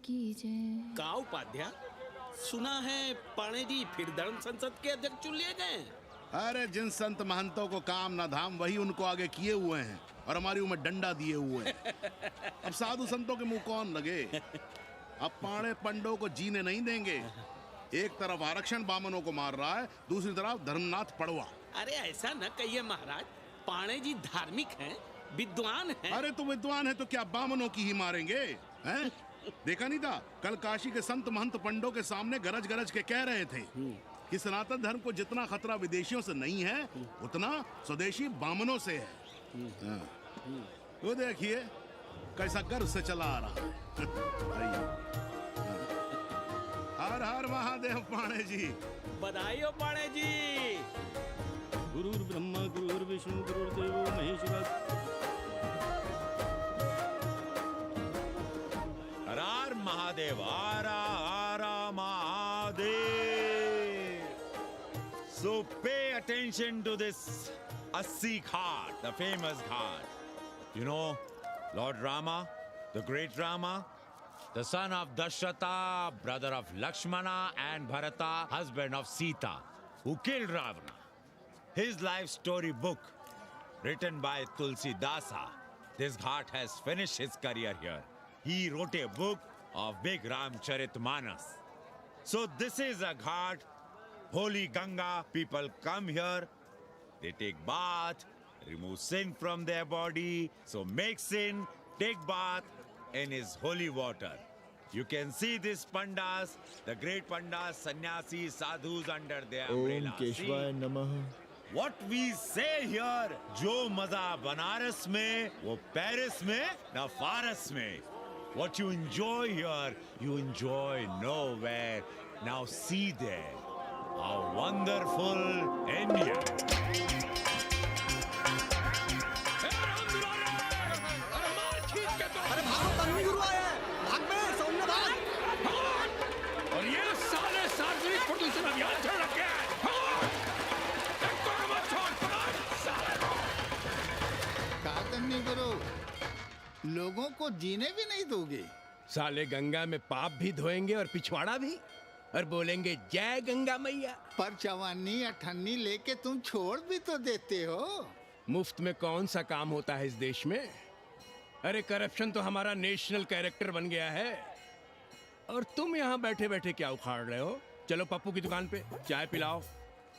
की जय। का उपाध्याय, सुना है पाणे जी फिर धर्म संसद के अध्यक्ष चुन लिए गए। अरे जिन संत महंतों को काम ना धाम वही उनको आगे किए हुए हैं और हमारी उम्र डंडा दिए हुए हैं। अब साधु संतों के मुंह कौन लगे। अब पाणे पंडों को जीने नहीं देंगे। एक तरफ आरक्षण बामनों को मार रहा है, दूसरी तरफ धर्मनाथ पड़वा। अरे ऐसा न कहिए महाराज, पाणे जी धार्मिक हैं, विद्वान हैं। अरे तो विद्वान है तो क्या बामनों की ही मारेंगे हैं? देखा नहीं था कल काशी के संत महंत पंडों के सामने गरज गरज के कह रहे थे कि सनातन धर्म को जितना खतरा विदेशियों से नहीं है उतना स्वदेशी बामनों से है। वो देखिए कैसा गर्व से चला आ रहा है। हर हर महादेव पाणे जी। बधाई हो पाणे जी। गुरुर् ब्रह्मा गुरुर्विष्णु गुरुर्देवो महेश्वरः। हर हर महादेव, हर हर Mahadev. So pay attention to this Assi Ghat, the famous ghat. You know, Lord Rama, the great Rama, the son of Dashrata, brother of Lakshmana, and Bharata, husband of Sita, who killed Ravana. His life story book, written by Tulsi Dasa. This ghat has finished his career here. He wrote a book of big Ramcharitmanas. So this is a ghat, holy Ganga. People come here, they take bath, remove sin from their body. So make sin, take bath in his holy water. You can see these pandas, the great pandas, sannyasis, sadhus under their umbrella. ओम केशवाय नमः। What we say here, जो मजा बनारस में, वो Paris में, ना फारस में. What you enjoy here, you enjoy nowhere. Now see there, how wonderful India. अरे भागो, तन्वी गुरु आया है। भाग बे, सौम्य भाग। और ये साले सार्वजनिक प्रदूषण अभियान चल रखे हैं। तन्वी गुरु, लोगों को जीने भी नहीं दोगे। साले गंगा में पाप भी धोएंगे और पिछवाड़ा भी, और बोलेंगे जय गंगा मैया। पर चवानी अठन्नी लेके तुम छोड़ भी तो देते हो। मुफ्त में कौन सा काम होता है इस देश में। अरे करप्शन तो हमारा नेशनल कैरेक्टर बन गया है। और तुम यहाँ बैठे बैठे क्या उखाड़ रहे हो। चलो पप्पू की दुकान पे चाय पिलाओ।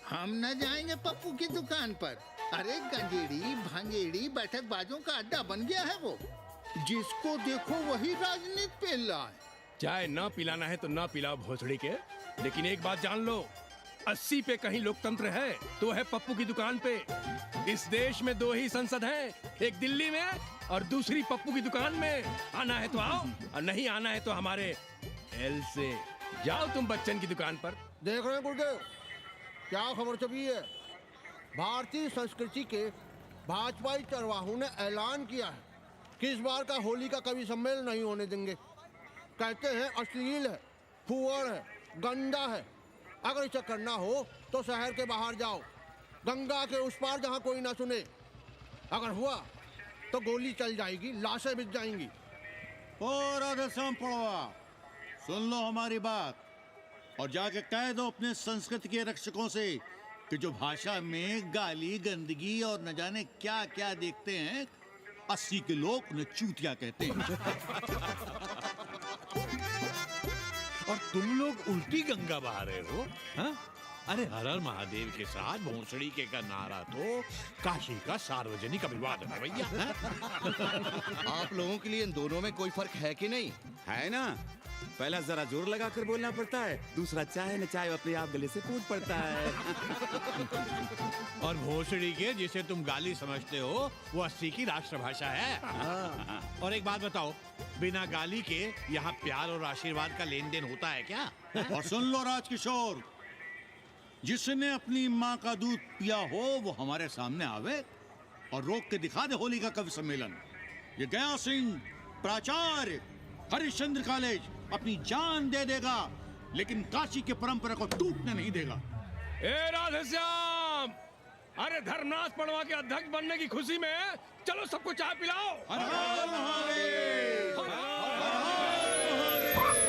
हम न जाएंगे पप्पू की दुकान पर। अरे गंजेड़ी भांजेड़ी बैठक बाजों का अड्डा बन गया है वो। जिसको देखो वही राजनीति पेल रहा है। चाय न पिलाना है तो न पिलाओ भोसड़ी के, लेकिन एक बात जान लो, 80 पे कहीं लोकतंत्र है तो है पप्पू की दुकान पे। इस देश में 2 ही संसद हैं, एक दिल्ली में और दूसरी पप्पू की दुकान में। आना है तो आओ और नहीं आना है तो हमारे एल से जाओ तुम बच्चन की दुकान पर। देख रहे हैं गुरुदेव, क्या खबर छपी है। भारतीय संस्कृति के भाजपाई चरवाहों ने ऐलान किया है कि इस बार का होली का कवि सम्मेलन नहीं होने देंगे। कहते हैं अश्लील है, फुहड़ है, गंदा है। अगर इसे करना हो तो शहर के बाहर जाओ, गंगा के उस पार जहाँ कोई ना सुने। अगर हुआ तो गोली चल जाएगी, लाशें बिक जाएंगी। और राधेश्याम पड़वा, सुन लो हमारी बात और जाके कह दो अपने संस्कृति के रक्षकों से कि जो भाषा में गाली गंदगी और न जाने क्या क्या देखते हैं, 80 के लोग उन्हें चूतिया कहते हैं। और तुम लोग उल्टी गंगा बहा रहे हो, हाँ? अरे हर हर महादेव के साथ भोंसड़ी के का नारा तो काशी का सार्वजनिक अभिवादन है भैया। आप लोगों के लिए इन दोनों में कोई फर्क है कि नहीं? है ना। पहला जरा जोर लगाकर बोलना पड़ता है, दूसरा चाहे न चाहे अपने आप गले से कूद पड़ता है। और भोसड़ी के जिसे तुम गाली समझते हो वो 80 की राष्ट्रभाषा है। और एक बात बताओ, बिना गाली के यहाँ प्यार और आशीर्वाद का लेन देन होता है क्या? और सुन लो राजकिशोर, जिसने अपनी माँ का दूध पिया हो वो हमारे सामने आवे और रोक के दिखा दे होली का कवि सम्मेलन। ये गया सिंह प्राचार्य हरिश्चंद्र कॉलेज अपनी जान दे देगा, लेकिन काशी के परंपरा को टूटने नहीं देगा। ए राधेश्याम, अरे धर्मनाथ पड़वा के अध्यक्ष बनने की खुशी में चलो सबको चाय पिलाओ। हर हर महादेव! हर हर महादेव!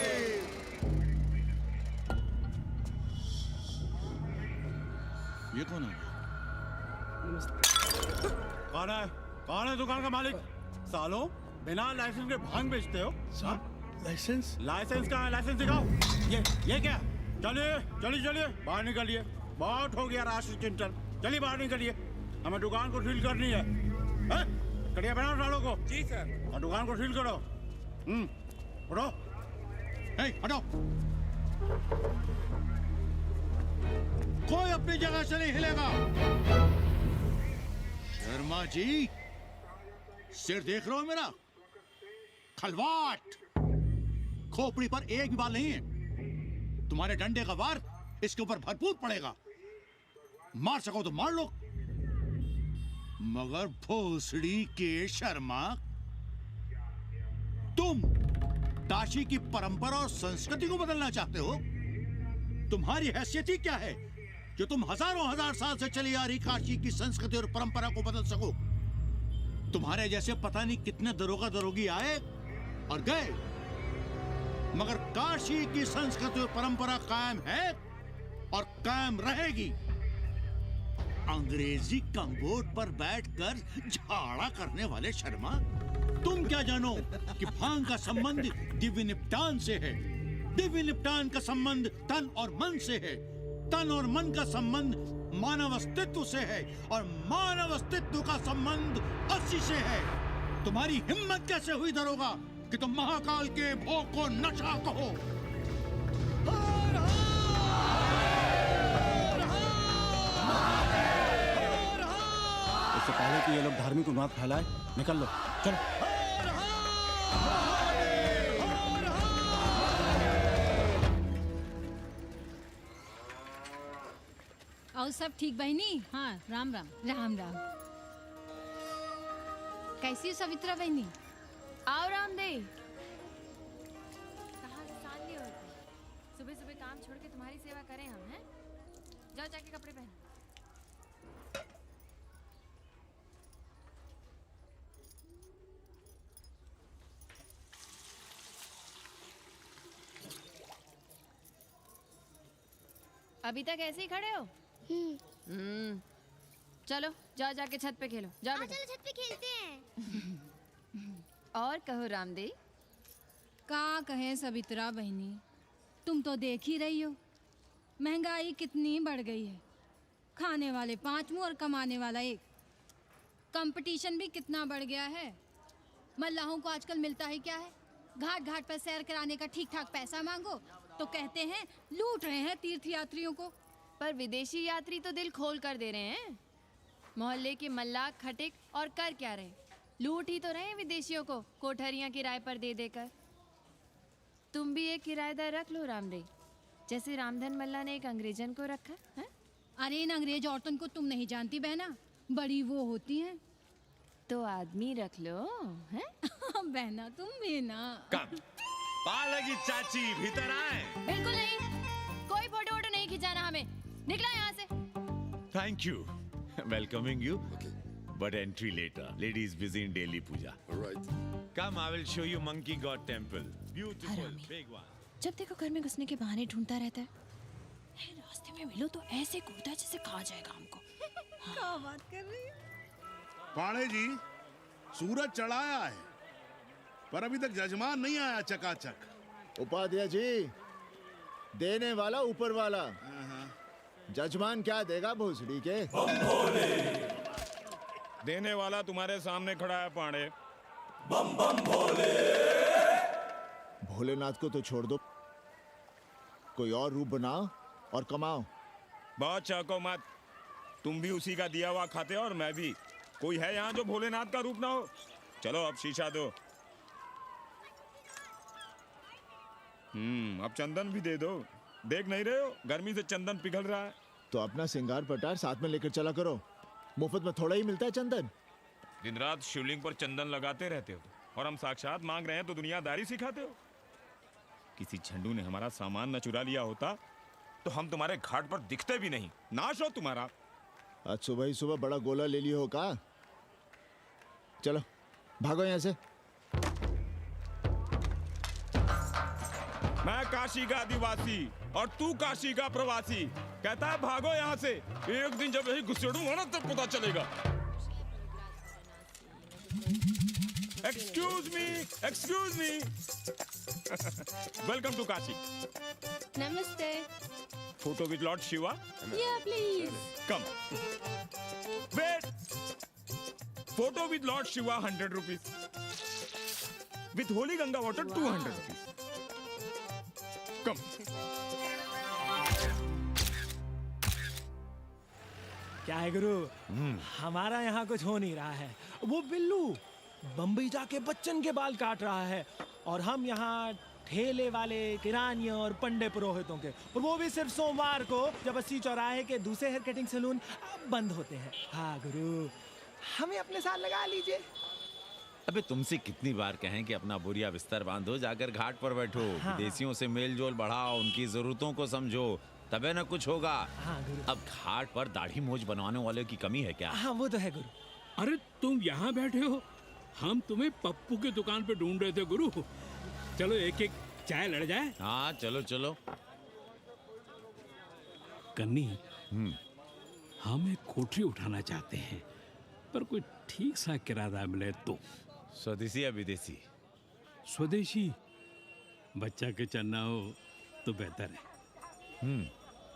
ये कौन है? कौन है दुकान का मालिक? सालों बिना लाइसेंस के भांग बेचते हो? लाइसेंस? लाइसेंस कहाँ है? लाइसेंस दिखाओ। ये क्या? चलिए चलिए चलिए बाहर निकलिए। बहुत हो गया राष्ट्रीय चिंतन। चलिए बाहर निकलिए, हमें दुकान को सील करनी है। कड़िया बनाओ सालों को। जी सर। और दुकान को सील करो। उठो। हटो। कोई अपनी जगह से नहीं हिलेगा। शर्मा जी, सिर देख रहे हो मेरा? खलवाट, खोपड़ी पर एक भी बाल नहीं है। तुम्हारे डंडे का वार इसके ऊपर भरपूर पड़ेगा। मार सको तो मार लो, मगर भोसड़ी के शर्मा, तुम काशी की परंपरा और संस्कृति को बदलना चाहते हो? तुम्हारी हैसियत ही क्या है जो तुम हजारों हजार साल से चली आ रही काशी की संस्कृति और परंपरा को बदल सको? तुम्हारे जैसे पता नहीं कितने दरोगा दरोगी आए और गए, मगर काशी की संस्कृति और परंपरा कायम है और कायम रहेगी। अंग्रेजी कम्बोर्ड पर बैठकर झाड़ा करने वाले शर्मा, तुम क्या जानो कि भांग का संबंध दिव्य निपटान से है। दिव्य निपटान का संबंध तन और मन से है। तन और मन का संबंध मानव अस्तित्व से है और मानव अस्तित्व का संबंध अस्सी से है। तुम्हारी हिम्मत कैसे हुई दरोगा कि तुम महाकाल के भोग को नशा कहो? इससे पहले कि ये लोग धार्मिक उन्माद फैलाए, निकल लो, चलो। और सब ठीक बहनी? हाँ, राम राम। राम राम। कैसी हो सवित्रा बहनी? आओ रामदेव। कहाँ से साल लिए होते? सुबह सुबह काम छोड़ के तुम्हारी सेवा करें हम, हैं? जाओ जाके कपड़े पहनो। अभी तक ऐसे ही खड़े हो? चलो जाओ जाके छत पे खेलो। जाओ बेटा। चलो छत पे खेलते हैं। और कहो रामदेव। का कहे सवित्रा बहनी, तुम तो देख ही रही हो महंगाई कितनी बढ़ गई है। खाने वाले 5 मुंह और कमाने वाला 1। कंपटीशन भी कितना बढ़ गया है। मल्लाहों को आजकल मिलता ही क्या है? घाट घाट पर सैर कराने का ठीक ठाक पैसा मांगो तो कहते हैं लूट रहे हैं तीर्थ यात्रियों को। पर विदेशी यात्री तो दिल खोल कर दे रहे हैं। मोहल्ले के मल्लाह खटिक और कर क्या रहे? लूट ही तो रहे हैं विदेशियों को कोठरियां किराए पर दे देकर। तुम भी एक किराएदार रख लो रामदेव, जैसे रामधन मल्ला ने एक अंग्रेजन को रखा है। अरे इन अंग्रेज औरतों को तुम नहीं जानती बहना, बड़ी वो होती हैं। तो आदमी रख लो, हैं? बहना तुम भी ना। पालगी चाची भीतर आए। बिल्कुल नहीं, कोई फोटो वोटो नहीं खिंचाना हमें। निकलो यहाँ से। Thank you. Welcoming you. But entry later. Ladies busy in daily puja. All right. Come, I will show you Monkey God Temple. Beautiful, big one. जब देखो घर में घुसने के बहाने ढूंढता रहता है। रास्ते में मिलो तो ऐसे कूदता है जैसे खा जाएगा हमको। क्या बात कर रही है? पाणे जी, सूरज चढ़ाया है पर अभी तक जजमान नहीं आया चकाचक। उपाध्याय जी, देने वाला ऊपर वाला। जजमान क्या देगा भोसड़ी के? देने वाला तुम्हारे सामने खड़ा है पांडे। बम बम भोले। भोलेनाथ को तो छोड़ दो, कोई और रूप बनाओ और कमाओ। बहुत चाको मत, तुम भी उसी का दिया हुआ खाते हो और मैं भी। कोई है यहाँ जो भोलेनाथ का रूप ना हो? चलो अब शीशा दो। अब चंदन भी दे दो। देख नहीं रहे हो गर्मी से चंदन पिघल रहा है। तो अपना सिंगार पटार साथ में लेकर चला करो, मुफ्त में थोड़ा ही मिलता है चंदन। दिन रात शिवलिंग पर चंदन लगाते रहते हो और हम साक्षात मांग रहे हैं तो दुनियादारी सिखाते हो। किसी झंडू ने हमारा सामान न चुरा लिया होता तो हम तुम्हारे घाट पर दिखते भी नहीं। नाश हो तुम्हारा। आज सुबह ही सुबह बड़ा गोला ले लियो हो का? चलो भागो यहाँ से। मैं काशी का आदिवासी और तू काशी का प्रवासी। कहता है भागो यहाँ से। एक दिन जब यही घुसेड़ूंगा ना तब पता चलेगा। Excuse me welcome to Kashi. नमस्ते। Photo with lord Shiva. Yeah, please. Come wait. Photo with lord Shiva 100 rupees, with holy Ganga water 200 rupees. Come. क्या है गुरु, हमारा यहाँ कुछ हो नहीं रहा है। वो बिल्लू बम्बई जाके बच्चन के बाल काट रहा है और हम यहाँ ठेले वाले, किरानियों और पंडे पुरोहितों के, और वो भी सिर्फ सोमवार को, जब 80 चौराहे के दूसरे हेयर कटिंग सैलून बंद होते हैं। हाँ गुरु, हमें अपने साथ लगा लीजिए। अबे तुमसे कितनी बार कहें कि अपना बोरिया बिस्तर बांधो, जाकर घाट पर बैठो। हाँ। विदेशियों से मेल जोल बढ़ाओ, उनकी जरूरतों को समझो, तबे न कुछ होगा। हाँ गुरु। अब घाट पर दाढ़ी मूंछ बनवाने वाले की कमी है क्या? हाँ वो तो है गुरु। अरे तुम यहाँ बैठे हो, हम तुम्हें पप्पू की दुकान पे ढूंढ रहे थे गुरु। चलो एक एक चाय लड़ जाए। हाँ चलो चलो। कन्नी, हम एक कोठरी उठाना चाहते हैं, पर कोई ठीक सा किराया मिले तो। स्वदेशी या विदेशी? स्वदेशी। बच्चा के चन्ना हो तो बेहतर है।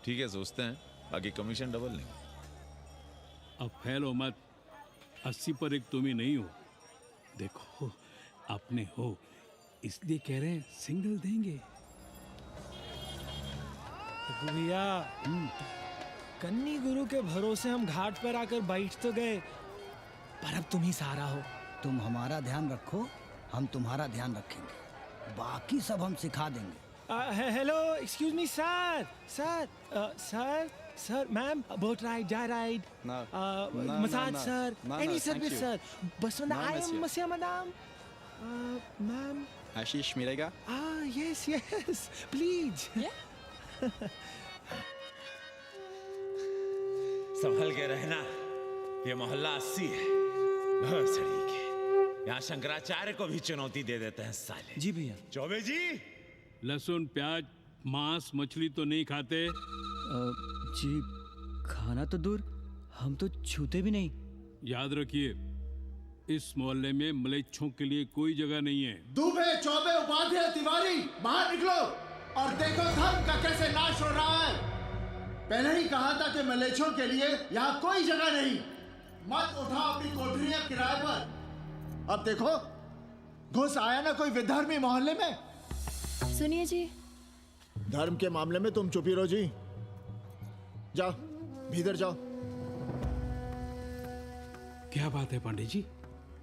ठीक है, सोचते हैं, बाकी कमीशन डबल लेंगे। अब फैलो मत, 80 पर एक तुम ही नहीं हो। देखो अपने हो, इसलिए कह रहे हैं सिंगल देंगे। भैया, कन्नी गुरु के भरोसे हम घाट पर आकर बैठ तो गए, पर अब तुम ही सहारा हो। तुम हमारा ध्यान रखो, हम तुम्हारा ध्यान रखेंगे, बाकी सब हम सिखा देंगे। Hello, excuse me sir, sir, ma'am, boat ride, जा ride, massage sir, any service sir, बस आई एम मसिया मैडम, मैम। आशीष मिलेगा? Yes, please. संभल के रहना, ये मोहल्ला 80 है। भोसड़ी के यहाँ शंकराचार्य को भी चुनौती दे देते हैं साले। जी भैया। चौबे जी, लहसुन, प्याज, मांस, मछली तो नहीं खाते? जी खाना तो दूर, हम तो छूते भी नहीं। याद रखिए, इस मोहल्ले में मलेच्छों के लिए कोई जगह नहीं है। दुबे, चौबे, उपाध्याय, तिवारी, बाहर निकलो और देखो धर्म का कैसे नाश हो रहा है। पहले ही कहा था कि मलेच्छों के लिए यहाँ कोई जगह नहीं। मत उठाओ अपनी कोठरियां किराए पर। अब देखो, घुस आया ना कोई विधर्मी मोहल्ले में। सुनिए जी, धर्म के मामले में तुम चुप ही रहो जी। जाओ, भीतर जाओ। क्या बात है पंडित जी?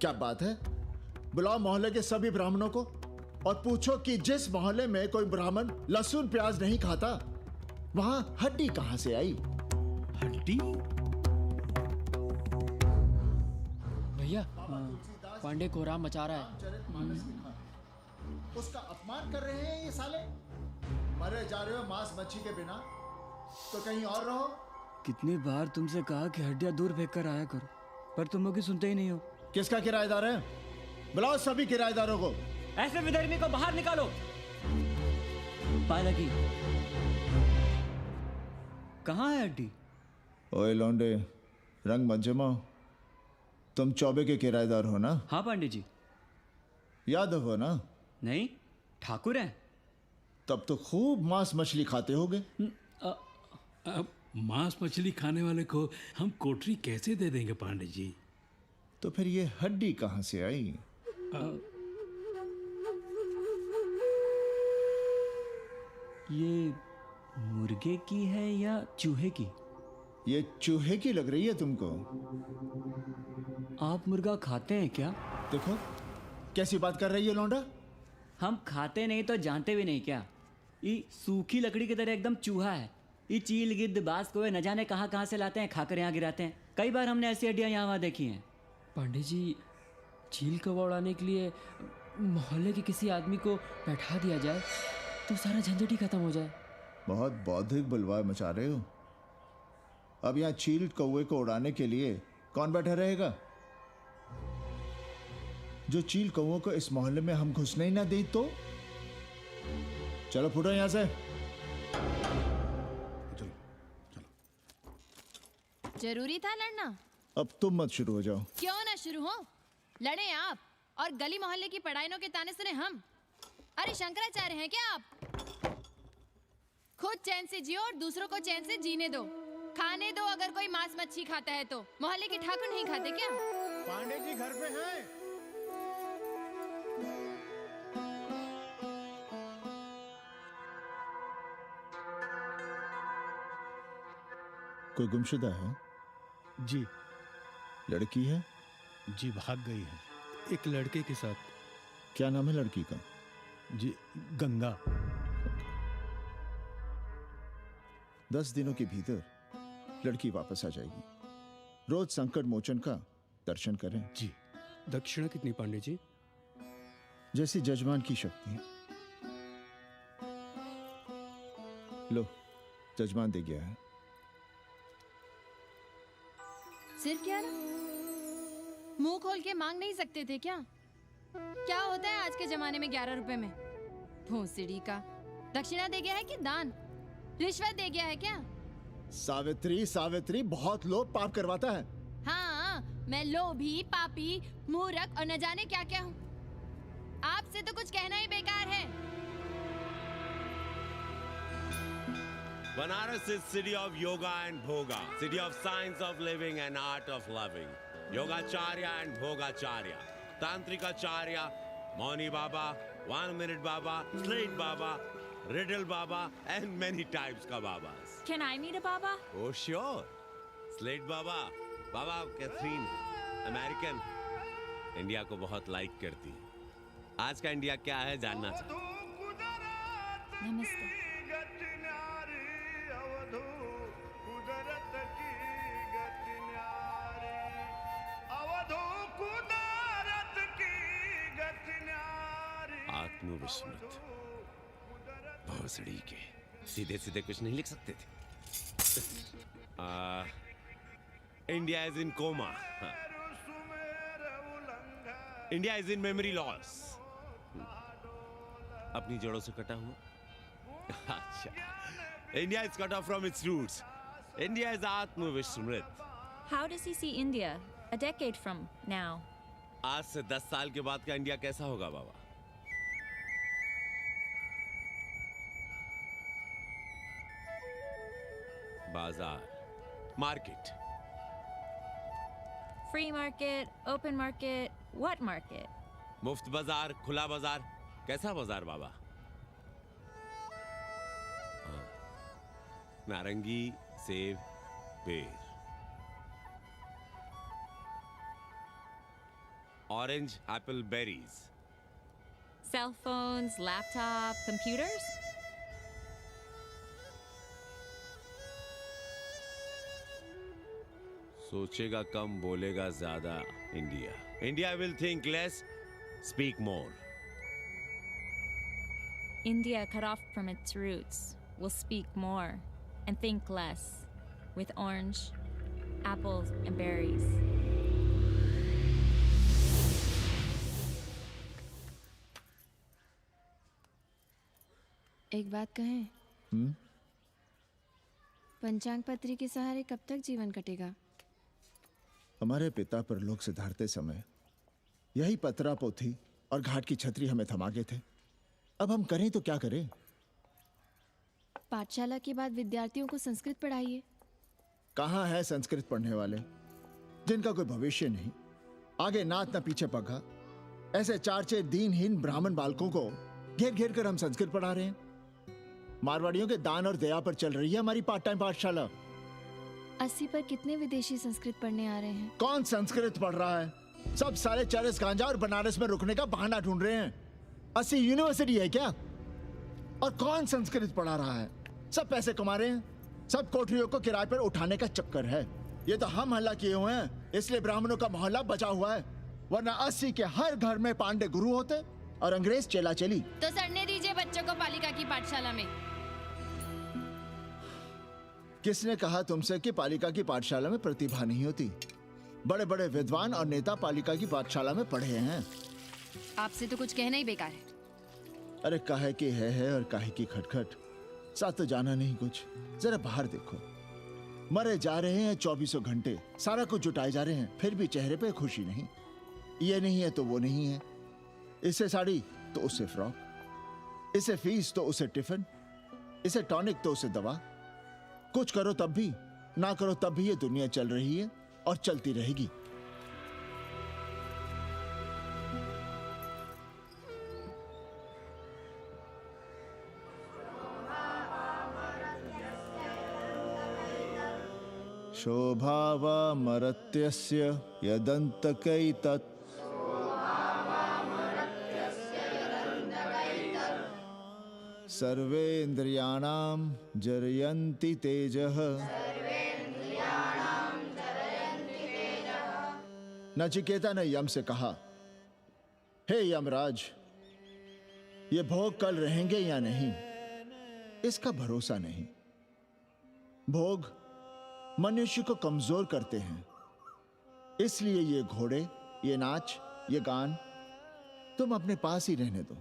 क्या बात है? बुलाओ मोहल्ले के सभी ब्राह्मणों को और पूछो कि जिस मोहल्ले में कोई ब्राह्मण लहसुन प्याज नहीं खाता, वहां हड्डी कहां से आई? हड्डी? भैया, पांडे कोहराम मचा रहा है। उसका अपमान कर रहे हैं ये साले। मरे जा रहे हो मांस मच्छी के बिना, तो कहीं और रहो। कितनी बार तुमसे कहा कि हड्डियां दूर फेंक कर आया करो, पर तुम लोग सुनते ही नहीं हो। किसका किराएदार है? बुलाओ सभी किराएदारों को। ऐसे विधर्मी को बाहर निकालो। पालकी, कहाँ है हड्डी? ओए लौंडे, रंग मत जमाओ। तुम चौबे के किराएदार हो ना? हाँ पंडित जी। यादव हो ना? नहीं, ठाकुर हैं। तब तो खूब मांस मछली खाते होगे। अब मांस मछली खाने वाले को हम कोठरी कैसे दे देंगे पांडे जी? तो फिर ये हड्डी कहां से आई? ये मुर्गे की है या चूहे की? ये चूहे की लग रही है तुमको। आप मुर्गा खाते हैं क्या? देखो कैसी बात कर रही है लौंडा। हम खाते नहीं तो जानते भी नहीं क्या? ये सूखी लकड़ी की तरह एकदम चूहा है। ये चील, गिद्ध, बाज को न जाने कहाँ से लाते हैं, खाकर यहाँ गिराते हैं। कई बार हमने ऐसी हड्डियाँ यहाँ वहाँ देखी हैं। पांडे जी, चील कौवा उड़ाने के लिए मोहल्ले के किसी आदमी को बैठा दिया जाए तो सारा झंझट ही खत्म हो जाए। बहुत बौद्धिक बुलवा मचा रहे हो। अब यहाँ चील कौवे को उड़ाने के लिए कौन बैठा रहेगा? जो चील कौवों को इस मोहल्ले में हम घुसने ही ना दें तो? चलो फुटो यहाँ से। चलो चलो। जरूरी था लड़ना? अब तुम मत शुरू हो जाओ। क्यों ना शुरू हो? लड़े आप और गली मोहल्ले की पढ़ाइयों के ताने सुने हम। अरे शंकराचार्य हैं क्या आप? खुद चैन से जियो और दूसरों को चैन से जीने दो। खाने दो अगर कोई मांस मच्छी खाता है तो। मोहल्ले के ठाकुर नहीं खाते क्या? पांडे जी घर पे हैं? कोई गुमशुदा है? जी। लड़की है? जी भाग गई है एक लड़के के साथ। क्या नाम है लड़की का? जी गंगा। 10 दिनों के भीतर लड़की वापस आ जाएगी। रोज संकट मोचन का दर्शन करें। जी। दक्षिणा कितनी पांडे जी? जैसी जजमान की शक्ति। लो, जजमान दे गया है। सिर्फ क्या ना? मुंह खोल के मांग नहीं सकते थे क्या? क्या होता है आज के जमाने में 11 रुपए में? भोसड़ी का। दक्षिणा दे गया है कि दान? रिश्वत दे गया है क्या? सावित्री, सावित्री बहुत लोभ पाप करवाता है। हाँ, मैं लोभी, पापी, मूर्ख और न जाने क्या क्या हूँ। आपसे तो कुछ कहना ही बेकार है। Banaras is city of yoga and bhoga, city of science of living and art of loving. Yogacharya and Bhogacharya, Tantrikacharya, Mauni Baba, 1 Minute Baba, Slate Baba, Riddle Baba, and many types ka Babas. Can I meet a Baba? Oh sure, Slate Baba, Baba Catherine, American, India को बहुत like करती है। आज का India क्या है जानना चाहती हूँ। नमस्ते। आत्मविस्मृत भोसड़ी के सीधे सीधे कुछ नहीं लिख सकते थे। India is in coma. India is in memory loss. अपनी जड़ों से कटा हुआ। अच्छा, India is cut off from its roots. India is आत्मविस्मृत। How does he see India a decade from now? आज से 10 साल के बाद का इंडिया कैसा होगा बाबा? बाजार, market. Free market, open market, what market? मुफ्त बाजार, खुला बाजार, कैसा बाजार बाबा? हाँ, नारंगी, सेब, बेर। Orange, apple, berries. Cell phones, laptop, computers? सोचेगा कम, बोलेगा ज्यादा। India, India will think less, speak more. India, cut off from its roots, will speak more and think less, with orange, apples, and berries. एक बात कहें? पंचांग पत्री के सहारे कब तक जीवन कटेगा? हमारे पिता परलोक से धारते समय यही पतरा पोथी और घाट की छतरी हमें थमा गए थे। अब हम करें तो क्या करें? पाठशाला के बाद विद्यार्थियों को संस्कृत पढ़ाइए। कहाँ है संस्कृत पढ़ने वाले जिनका कोई भविष्य नहीं, आगे नात न पीछे पगा। ऐसे 4 दीनहीन ब्राह्मण बालकों को घेर घेर कर हम संस्कृत पढ़ा रहे हैं। मारवाड़ियों के दान और दया पर चल रही है हमारी पार्ट टाइम पाठशाला। 80 पर कितने विदेशी संस्कृत पढ़ने आ रहे हैं? कौन संस्कृत पढ़ रहा है? सब सारे चरस गांजा और बनारस में रुकने का बहाना ढूंढ रहे हैं। 80 यूनिवर्सिटी है क्या? और कौन संस्कृत पढ़ा रहा है? सब पैसे कमा रहे हैं। सब कोठरियों को किराए पर उठाने का चक्कर है। ये तो हम हल्ला किए हुए हैं, इसलिए ब्राह्मणों का मोहल्ला बचा हुआ है। वरना 80 के हर घर में पांडे गुरु होते और अंग्रेज चेला चली। तो सड़ने दीजिए बच्चों को पालिका की पाठशाला में। किसने कहा तुमसे कि पालिका की पाठशाला में प्रतिभा नहीं होती? बड़े बड़े विद्वान और नेता पालिका की पाठशाला में पढ़े हैं। आपसे तो कुछ कहना ही बेकार है। अरे काहे की है और काहे की खटखट, साथ तो जाना नहीं कुछ। जरा बाहर देखो, मरे जा रहे हैं 2400 घंटे, सारा कुछ जुटाए जा रहे हैं, फिर भी चेहरे पे खुशी नहीं। ये नहीं है तो वो नहीं है, इसे साड़ी तो उसे फ्रॉक, इसे फीस तो उसे टिफिन, इसे टॉनिक तो उसे दवा। कुछ करो तब भी, ना करो तब भी ये दुनिया चल रही है और चलती रहेगी। शोभावामरत्यस्य यदन्तकैतत् सर्वेन्द्रियाणां जरयन्ति तेजः। नचिकेता ने यम से कहा, हे यमराज, ये भोग कल रहेंगे या नहीं, इसका भरोसा नहीं। भोग मनुष्य को कमजोर करते हैं, इसलिए ये घोड़े, ये नाच, ये गान तुम अपने पास ही रहने दो।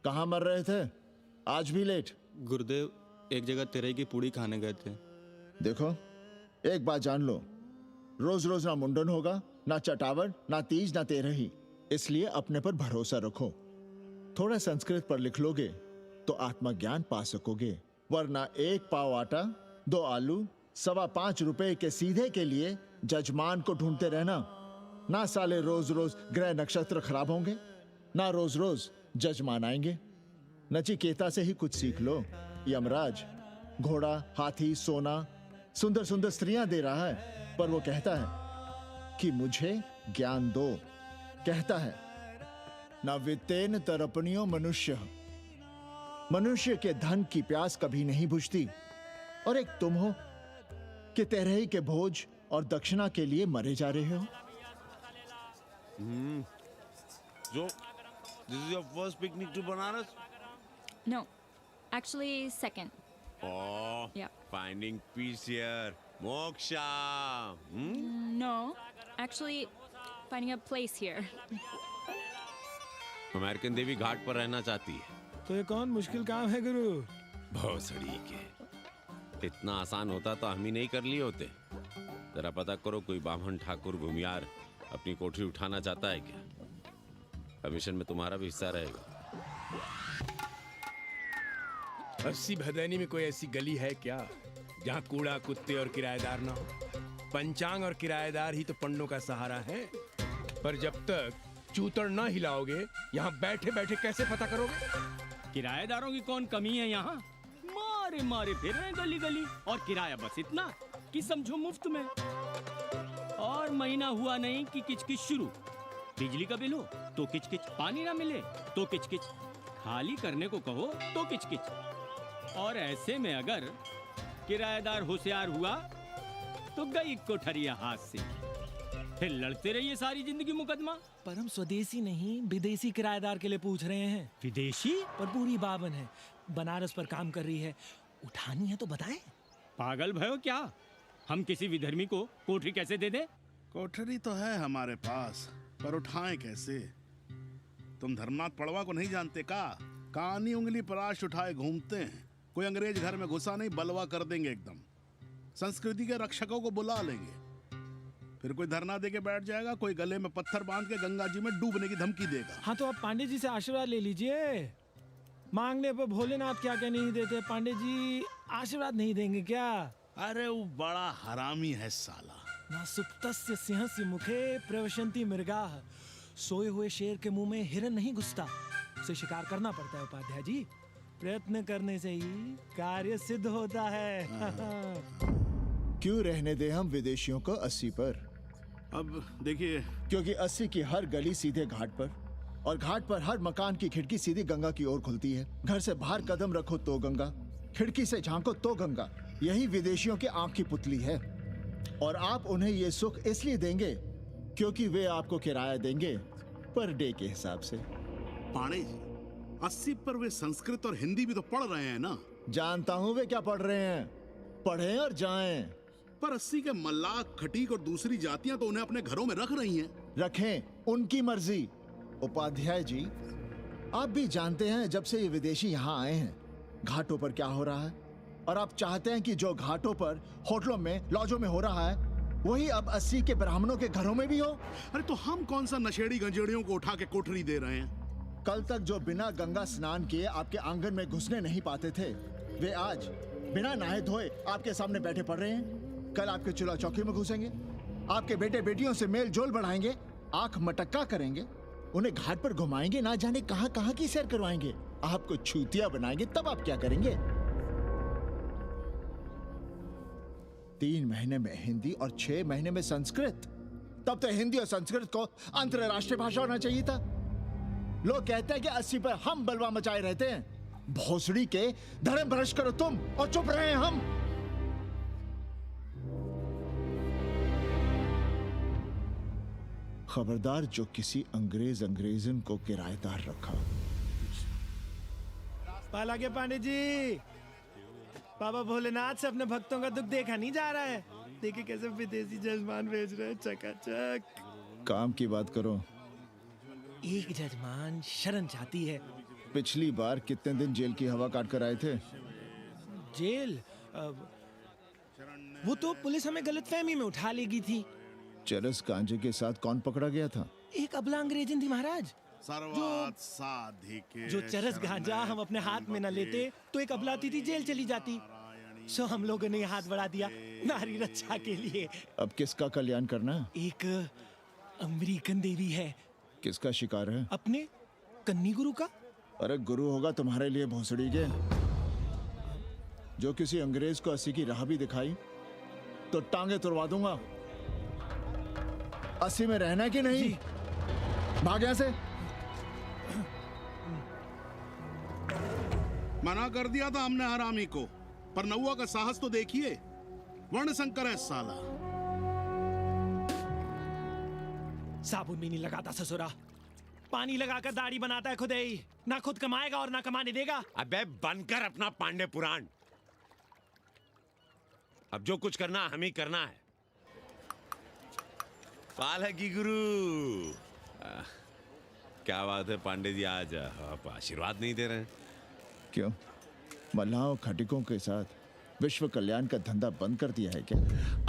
कहां मर रहे थे? आज भी लेट? गुरुदेव, एक जगह तेरई की पूड़ी खाने गए थे। देखो, एक बात जान लो, रोज रोज ना मुंडन होगा, ना चटावट, ना तीज, ना तेरही। इसलिए अपने पर भरोसा रखो। थोड़ा संस्कृत पर लिख लोगे तो आत्मज्ञान पा सकोगे, वरना 1 पाव आटा, 2 आलू, 5.25 रुपए के सीधे के लिए जजमान को ढूंढते रहना। ना साले रोज रोज ग्रह नक्षत्र खराब होंगे, ना रोज रोज जजमान आएंगे। नचिकेता से ही कुछ सीख लो। यमराज घोड़ा, हाथी, सोना, सुंदर सुंदर स्त्रियां दे रहा है, पर वो कहता है कि मुझे ज्ञान दो। कहता है, ना वित्तेन तरपणियो मनुष्य, मनुष्य के धन की प्यास कभी नहीं बुझती। और एक तुम हो कि तेरही के भोज और दक्षिणा के लिए मरे जा रहे हो। So, this is your first picnic to Banaras? No, actually second. Oh, Yeah. finding peace here. Moksha. No, actually finding a place here. American देवी घाट पर रहना चाहती है। तो ये कौन मुश्किल काम है गुरु? भौसड़ी के, इतना आसान होता तो हम ही नहीं कर लिए होते। जरा पता करो, कोई बामन ठाकुर भूमियार अपनी कोठरी उठाना चाहता है क्या? कमीशन में तुम्हारा भी हिस्सा रहेगा। 80 भदैनी में कोई ऐसी गली है क्या जहाँ कूड़ा, कुत्ते और किराएदार ना हो? पंचांग और किराएदार ही तो पंडों का सहारा है। पर जब तक चूतड़ ना हिलाओगे, यहाँ बैठे बैठे कैसे पता करोगे? किराएदारों की कौन कमी है यहाँ? मारे मारे फिर रहे गली गली, और किराया बस इतना कि समझो मुफ्त में। और महीना हुआ नहीं कि किचकिच शुरू। बिजली का बिल हो तो किचकिच, पानी ना मिले तो किचकिच, खाली करने को कहो तो किचकिच। और ऐसे में अगर किराएदार होशियार हुआ तो गई कोठरिया हाथ से, फिर लड़ते रहिए सारी जिंदगी मुकदमा। पर हम स्वदेशी नहीं, विदेशी किराएदार के लिए पूछ रहे हैं। विदेशी? पर पूरी बावन है, बनारस पर काम कर रही है, उठानी है तो बताएं। पागल भयो क्या? हम किसी विधर्मी को कोठरी कैसे दे दें? कोठरी तो है हमारे पास, पर उठाएं कैसे? तुम धर्मनाथ पड़वा को नहीं जानते का? कानी उंगली पराश उठाए घूमते हैं। कोई अंग्रेज घर में घुसा नहीं, बलवा कर देंगे एकदम। संस्कृति के रक्षकों को बुला लेंगे, फिर कोई धरना दे के बैठ जाएगा, कोई गले में पत्थर बांध के गंगा जी में डूबने की धमकी देगा। हाँ तो आप पांडे जी से आशीर्वाद ले लीजिए। मांगने पर भोलेनाथ क्या क्या नहीं देते, पांडे जी आशीर्वाद नहीं देंगे क्या? अरे वो बड़ा हरामी है साला। ना सुप्तस्य सिंहस्य मुखे प्रवशन्ति मृगाः। सोए हुए शेर के मुंह में हिरन नहीं घुसता, उसे शिकार करना पड़ता है उपाध्याय जी। प्रयत्न करने से ही कार्य सिद्ध होता है। क्यों रहने दे हम विदेशियों को 80 पर? अब देखिए, क्योंकि 80 की हर गली सीधे घाट पर, और घाट पर हर मकान की खिड़की सीधी गंगा की ओर खुलती है। घर से बाहर कदम रखो तो गंगा, खिड़की से झांको तो गंगा। यही विदेशियों की आंख की पुतली है। और आप उन्हें ये सुख इसलिए देंगे क्योंकि वे आपको किराया देंगे पर डे के हिसाब से। पाणे जी, 80 पर वे संस्कृत और हिंदी भी तो पढ़ रहे हैं ना? जानता हूँ वे क्या पढ़ रहे हैं, पढ़ें और जाएं। पर 80 के मल्लाक, खटीक और दूसरी जातियां तो उन्हें अपने घरों में रख रही हैं। रखें, उनकी मर्जी। उपाध्याय जी, आप भी जानते हैं जब से ये विदेशी यहाँ आए हैं घाटों पर क्या हो रहा है। और आप चाहते हैं कि जो घाटों पर, होटलों में, लॉजों में हो रहा है, वही अब 80 के ब्राह्मणों के घरों में भी हो? अरे तो हम कौन सा नशेड़ी गंजेड़ियों को उठा के कोठरी दे रहे हैं? कल तक जो बिना गंगा स्नान किए आपके आंगन में घुसने नहीं पाते थे, वे आज बिना नहाए धोए आपके सामने बैठे पड़ रहे हैं। कल आपके चूल्हा चौकी में घुसेंगे, आपके बेटे बेटियों से मेल जोल बढ़ाएंगे, आंख मटक्का करेंगे, उन्हें घाट पर घुमाएंगे, ना जाने कहां कहां की सैर करवाएंगे, आपको छूतिया बनाएंगे। तब आप क्या करेंगे? 3 महीने में हिंदी और 6 महीने में संस्कृत। तब तो हिंदी और संस्कृत को अंतरराष्ट्रीय भाषा होना चाहिए था। लोग कहते हैं कि 80 पर हम बलवा मचाए रहते हैं। भोसड़ी के, धर्म भ्रष्ट करो तुम और चुप रहे हम। खबरदार जो किसी अंग्रेजन को किराएदार रखा। पाला के पांडे जी, बाबा भोलेनाथ से अपने भक्तों का दुख देखा नहीं जा रहा है। देखिए कैसे विदेशी जजमान भेज रहे हैं, चकाचक। काम की बात करो। एक जजमान शरण चाहती है। पिछली बार कितने दिन जेल की हवा काट कर आए थे? जेल? वो तो पुलिस हमें गलतफहमी में उठा लेगी थी। चरस गांजे के साथ कौन पकड़ा गया था? एक अबला अंग्रेजन थी महाराज। जो चरस गांजा हम अपने हाथ में न लेते तो एक अबलाती थी जेल चली जाती। सो हम लोगों ने हाथ बढ़ा दिया नारी रक्षा के लिए। अब किसका कल्याण करना? एक अमेरिकन देवी है। किसका शिकार है? अपने कन्नी गुरु का। अरे गुरु होगा तुम्हारे लिए भोसड़ी के। जो किसी अंग्रेज को 80 की राह भी दिखाई तो टांगे तुड़वा दूंगा। 80 में रहना कि नहीं? भाग यहां से। मना कर दिया था हमने हरामी को, पर नौआ का साहस तो देखिए। वर्ण संकर है साला। साबुन भी नहीं लगाता ससुरा, पानी लगाकर दाढ़ी बनाता है खुद ही। ना खुद कमाएगा और ना कमाने देगा। अबे बनकर अपना पांडे पुराण। अब जो कुछ करना हम ही करना है। पालकी गुरु। क्या बात है पांडे जी, आज आप आशीर्वाद नहीं दे रहे हैं? क्यों? मल्लाहों खटिकों के साथ विश्व कल्याण का धंधा बंद कर दिया है क्या?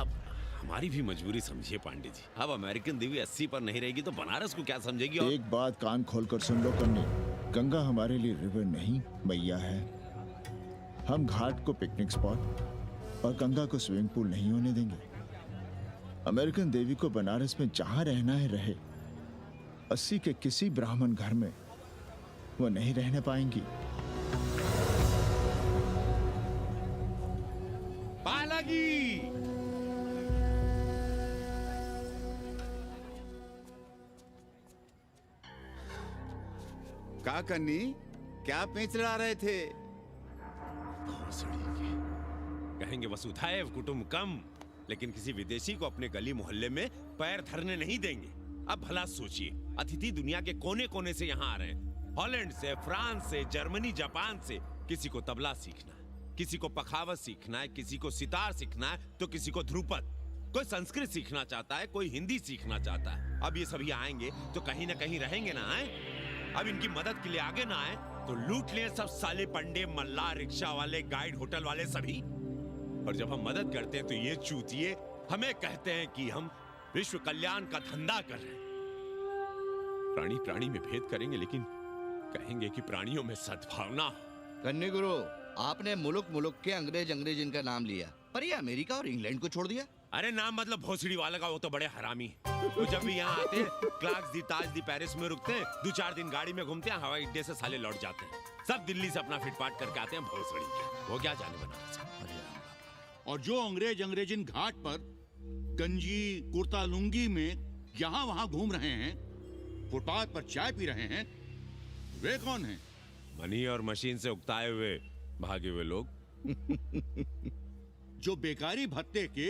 अब हमारी भी मजबूरी समझिए पांडे जी। अब अमेरिकन देवी 80 पर नहीं रहेगी तो बनारस को क्या समझेगी? और एक बात कान खोलकर सुन लो कन्नी, गंगा हमारे लिए रिवर नहीं मैया है। हम घाट को पिकनिक स्पॉट और गंगा को स्विमिंग पूल नहीं होने देंगे। अमेरिकन देवी को बनारस में जहां रहना है रहे। 80 के किसी ब्राह्मण घर में वो नहीं रहने पाएंगी। पालकी! का कन्नी, क्या पेंच लड़ा रहे थे? कहेंगे वसुधैव कुटुंबकम, लेकिन किसी विदेशी को अपने गली मोहल्ले में पैर धरने नहीं देंगे। अब भला सोचिए, अतिथि दुनिया के कोने कोने से यहाँ आ रहे हैं। हॉलैंड से, फ्रांस से, जर्मनी, जापान से। किसी को तबला सीखना है, किसी को पखावत सीखना है, किसी को सितार सीखना है, तो किसी को ध्रुपद। कोई संस्कृत सीखना चाहता है, कोई हिंदी सीखना चाहता है। अब ये सभी आएंगे तो कहीं ना कहीं रहेंगे ना। आए अब इनकी मदद के लिए आगे ना आए तो लूट ले सब साले पंडे, मल्ला, रिक्शा वाले, गाइड, होटल वाले सभी। और जब हम मदद करते हैं तो ये चूतिए हमें कहते हैं कि हम विश्व कल्याण का धंधा कर रहे हैं। प्राणी प्राणी में भेद करेंगे, लेकिन कहेंगे कि प्राणियों में सद्भावना हो। कन्नी गुरु, आपने मुल्क मुल्क के अंग्रेज इनका नाम लिया, पर ये अमेरिका और इंग्लैंड को छोड़ दिया। अरे नाम मतलब भोसड़ी वाला का, वो तो बड़े हरामी है। वो जब भी यहाँ आते हैं क्लार्क्स दी, ताज दी, पेरिस में रुकते हैं, 2-4 दिन गाड़ी में घूमते हैं, हवाई अड्डे से साले लौट जाते हैं। सब दिल्ली से अपना फिटपाट करके आते हैं भोसड़ी के। वो क्या जाने बनारस। और जो अंग्रेजिन घाट पर गंजी कुर्ता लुंगी में यहाँ वहाँ घूम रहे हैं, फुटपाथ पर चाय पी रहे हैं, वे कौन हैं? मनी और मशीन से उकताए हुए भागे हुए लोग। जो बेकारी भत्ते के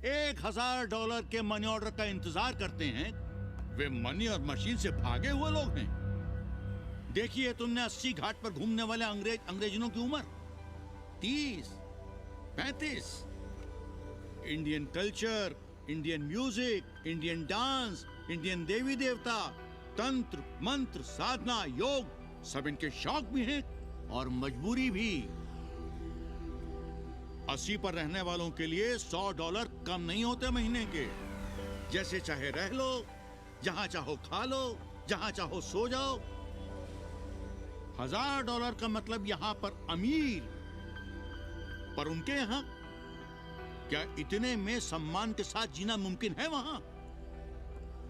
$1000 के मनी ऑर्डर का इंतजार करते हैं, वे मनी और मशीन से भागे हुए लोग हैं। देखिए तुमने 80 घाट पर घूमने वाले अंग्रेजनों की उम्र 30-35। Indian culture, Indian music, Indian dance, Indian देवी देवता, तंत्र मंत्र, साधना, योग, सब इनके शौक भी हैं और मजबूरी भी। 80 पर रहने वालों के लिए $100 कम नहीं होते महीने के। जैसे चाहे रह लो, जहां चाहो खा लो, जहां चाहो सो जाओ। $1000 का मतलब यहां पर अमीर, पर उनके यहां क्या इतने में सम्मान के साथ जीना मुमकिन है वहां?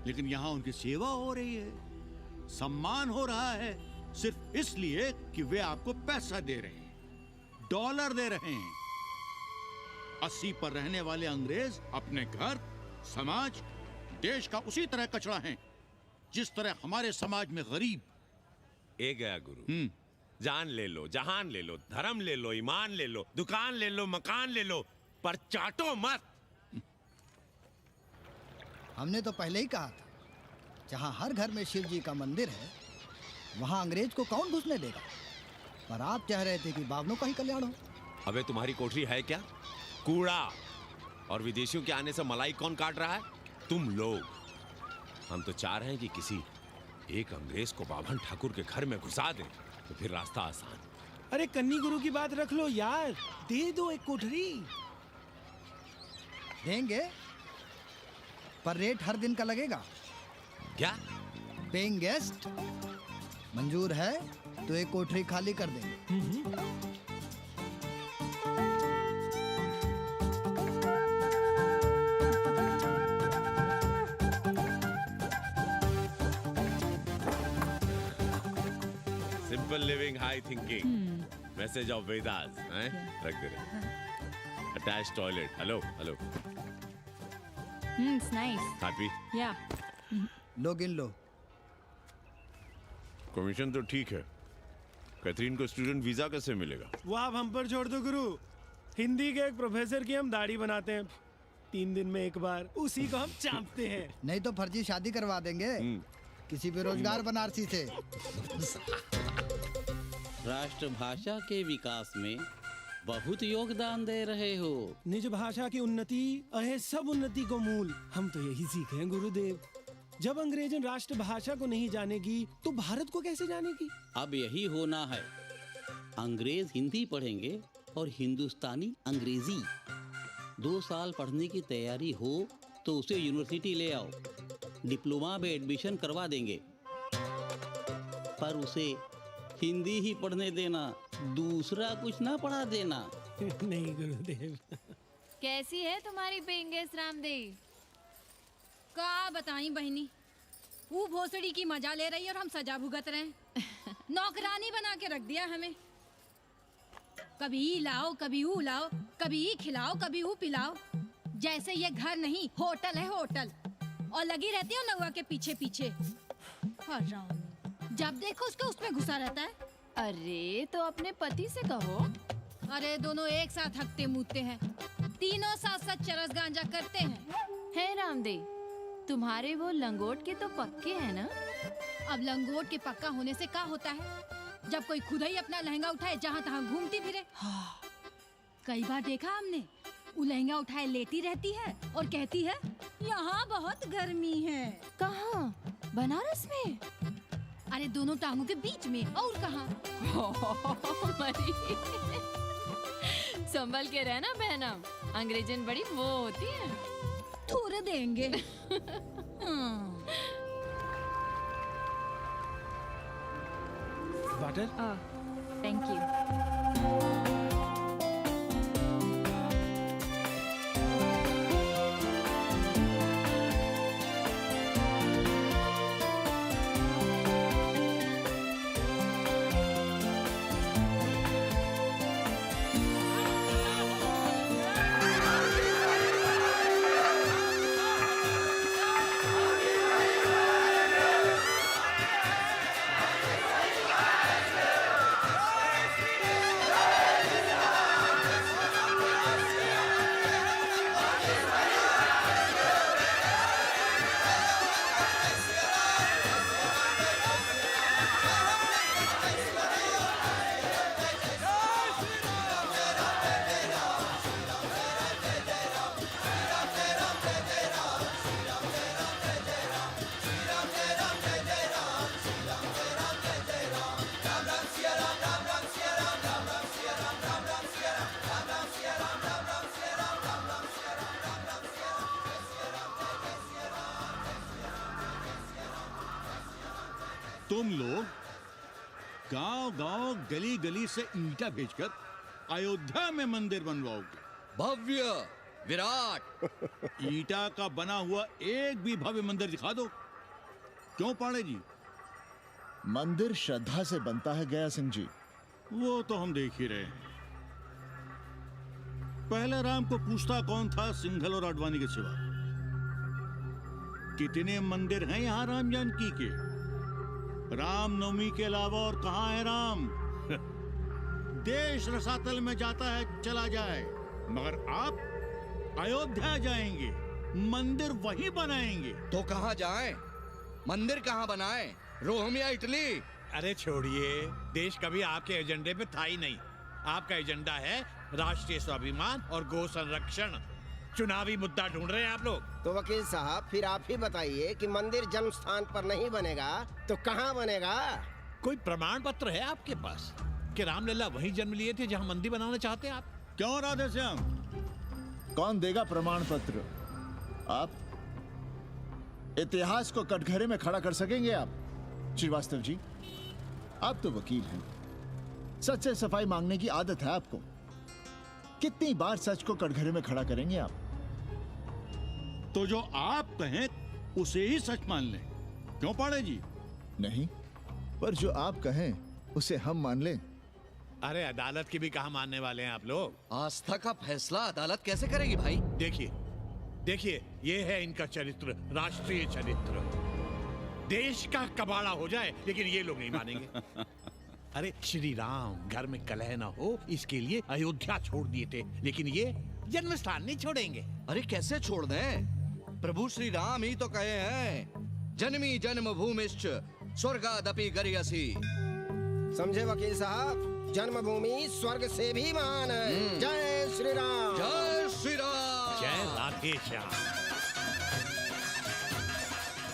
लेकिन यहां उनकी सेवा हो रही है, सम्मान हो रहा है, सिर्फ इसलिए कि वे आपको पैसा दे रहे हैं, डॉलर दे रहे हैं। 80 पर रहने वाले अंग्रेज अपने घर, समाज, देश का उसी तरह कचरा हैं, जिस तरह हमारे समाज में गरीब। ए गया गुरु, जान ले लो, जहान ले लो, धर्म ले लो, ईमान ले लो, दुकान ले लो, मकान ले लो, पर चाटो मत। हमने तो पहले ही कहा था, जहाँ हर घर में शिव जी का मंदिर है, वहाँ अंग्रेज को कौन घुसने देगा। पर आप चाह रहे थे कि बावनों का ही कल्याण हो। अबे तुम्हारी कोठरी है क्या? कूड़ा। और विदेशियों के आने से मलाई कौन काट रहा है? तुम लोग। हम तो चाह रहे हैं कि किसी एक अंग्रेज को बाभन ठाकुर के घर में घुसा दें, तो फिर रास्ता आसान। अरे कन्नी गुरु की बात रख लो यार, दे दो एक कोठरी। देंगे, पर रेट हर दिन का लगेगा। क्या? पेइंग गेस्ट मंजूर है तो एक कोठरी खाली कर देंगे। Simple living, high thinking, message of Vedas, हैं? रख दे रहे। Attach toilet. Hello hello. It's nice. Happy? Yeah. लो गिन लो। कमीशन तो ठीक है, कैथरीन को स्टूडेंट वीजा कैसे मिलेगा? वो आप हम पर छोड़ दो गुरु। हिंदी के एक प्रोफेसर की हम दाढ़ी बनाते हैं 3 दिन में एक बार, उसी को हम चापते हैं। नहीं तो फर्जी शादी करवा देंगे किसी बेरोजगार बनारसी से। राष्ट्रभाषा के विकास में बहुत योगदान दे रहे हो। निज भाषा की उन्नति अहे सब उन्नति को मूल। हम तो यही सीखे हैं गुरुदेव। जब अंग्रेजन राष्ट्रभाषा को नहीं जानेगी तो भारत को कैसे जानेगी? अब यही होना है। अंग्रेज हिंदी पढ़ेंगे और हिंदुस्तानी अंग्रेजी। 2 साल पढ़ने की तैयारी हो तो उसे यूनिवर्सिटी ले आओ, डिप्लोमा में एडमिशन करवा देंगे, पर उसे हिंदी ही पढ़ने देना, दूसरा कुछ ना पढ़ा देना। नहीं गुरुदेव। कैसी है तुम्हारी पेंगेस रामदेव? का बताई बहनी, वो भोसड़ी की मजा ले रही और हम सजा भुगत रहे हैं। नौकरानी बना के रख दिया हमें। कभी ई लाओ, कभी ऊ लाओ, कभी ई खिलाओ, कभी ऊ पिलाओ। जैसे ये घर नहीं होटल है, होटल। और लगी रहती हो नौवा के पीछे पीछे। जब देखो उसको उसमें घुसा रहता है। अरे तो अपने पति से कहो। अरे दोनों एक साथ हकते मूतते हैं, तीनों साथ साथ चरस गांजा करते हैं। है रामदेव, तुम्हारे वो लंगोट के तो पक्के हैं ना? अब लंगोट के पक्का होने से क्या होता है, जब कोई खुद ही अपना लहंगा उठाए जहाँ तहाँ घूमती फिरे। कई बार देखा हमने, वो लहंगा उठाए लेटी रहती है और कहती है यहाँ बहुत गर्मी है। कहाँ? बनारस में? अरे दोनों टांगों के बीच में, और कहाँ? संभल के रहना बहनम, अंग्रेजन बड़ी वो होती है। थोड़े देंगे। वाटर? Thank you. गली गली से ईंटा भेजकर अयोध्या में मंदिर बनवाओगे? भव्य, विराट। ईंटा का बना हुआ एक भी भव्य मंदिर दिखा दो। क्यों पाड़े जी? मंदिर श्रद्धा से बनता है गया सिंह जी। वो तो हम देख ही रहे हैं। पहले राम को पूछता कौन था सिंघल और आडवाणी के सिवा? कितने मंदिर हैं यहाँ राम जानकी के? रामनवमी के अलावा और कहाँ है राम? देश रसातल में जाता है चला जाए, मगर आप अयोध्या जाएंगे, मंदिर वहीं बनाएंगे। तो कहाँ जाएं? मंदिर कहाँ बनाएं? रोम या इटली? अरे छोड़िए, देश कभी आपके एजेंडे पे था ही नहीं। आपका एजेंडा है राष्ट्रीय स्वाभिमान और गौ संरक्षण। चुनावी मुद्दा ढूंढ रहे हैं आप लोग। तो वकील साहब फिर आप ही बताइए कि मंदिर जन्म स्थान पर नहीं बनेगा तो कहाँ बनेगा? कोई प्रमाण पत्र है आपके पास कि रामलला वहीं जन्म लिए थे जहां मंदिर बनाना चाहते हैं आप? क्यों राधे श्याम? कौन देगा प्रमाण पत्र? आप इतिहास को कटघरे में खड़ा कर सकेंगे आप? श्रीवास्तव जी, आप तो वकील हैं, सच से सफाई मांगने की आदत है आपको। कितनी बार सच को कटघरे में खड़ा करेंगे आप? तो जो आप कहें उसे ही सच मान लें। क्यों पाड़े जी? नहीं, पर जो आप कहें उसे हम मान लें। अरे अदालत की भी कहा मानने वाले हैं आप लोग? आस्था का फैसला अदालत कैसे करेगी भाई? देखिए, ये है इनका चरित्र, राष्ट्रीय चरित्र। देश का कबाड़ा हो जाए लेकिन ये लोग नहीं मानेंगे। अरे श्री राम घर में कलह ना हो इसके लिए अयोध्या छोड़ दिए थे, लेकिन ये जन्म स्थान नहीं छोड़ेंगे। अरे कैसे छोड़ दें? प्रभु श्री राम ही तो कहे हैं, जन्मी जन्म भूमिश्च स्वर्गादपि गरियसी। समझे वकील साहब, जन्मभूमि स्वर्ग से भी महान है। जय श्री राम। जय श्री राम। जय राधे श्याम।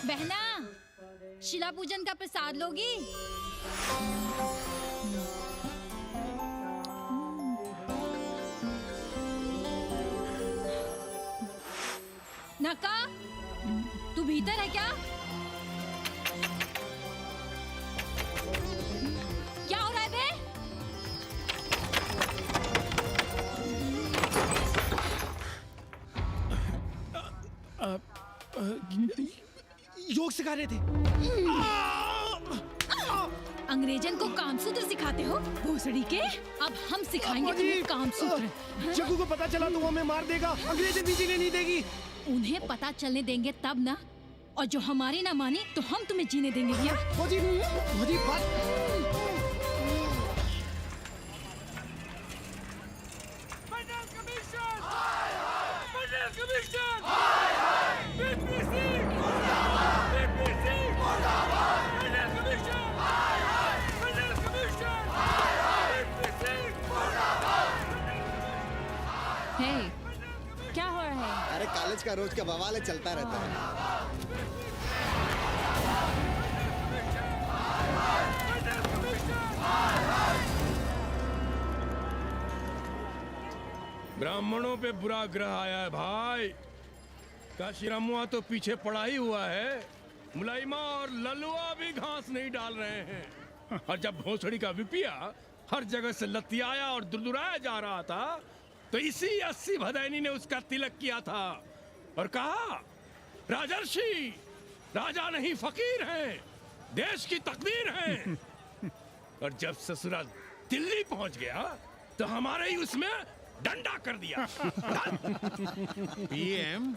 बहना, शिला पूजन का प्रसाद लोगी? नका, तू भीतर है क्या? क्या हो रहा है बे? योग सिखा रहे थे। अंग्रेजन को कामसूत्र सिखाते हो भोसड़ी के? अब हम सिखाएंगे तुम्हें कामसूत्र। जग्गू को पता चला तो वो हमें मार देगा, अंग्रेजन भी जीने नहीं देगी। उन्हें पता चलने देंगे तब ना, और जो हमारी ना मानी तो हम तुम्हें जीने देंगे भैया। क्या हो रहा है? अरे कॉलेज का रोज का बवाल चलता रहता है। ब्राह्मणों पे बुरा ग्रह आया है भाई। काशीरामुआ तो पीछे पड़ा ही हुआ है, मुलाइमा और ललुआ भी घास नहीं डाल रहे हैं। और जब भोसड़ी का विपिया हर जगह से लतियाया और दुरदुराया जा रहा था, तो इसी 80 भदैनी ने उसका तिलक किया था और कहा, राजर्षि राजा नहीं फकीर हैं, देश की तकदीर हैं। और जब ससुराल दिल्ली पहुंच गया तो हमारे ही उसमें डंडा कर दिया। पीएम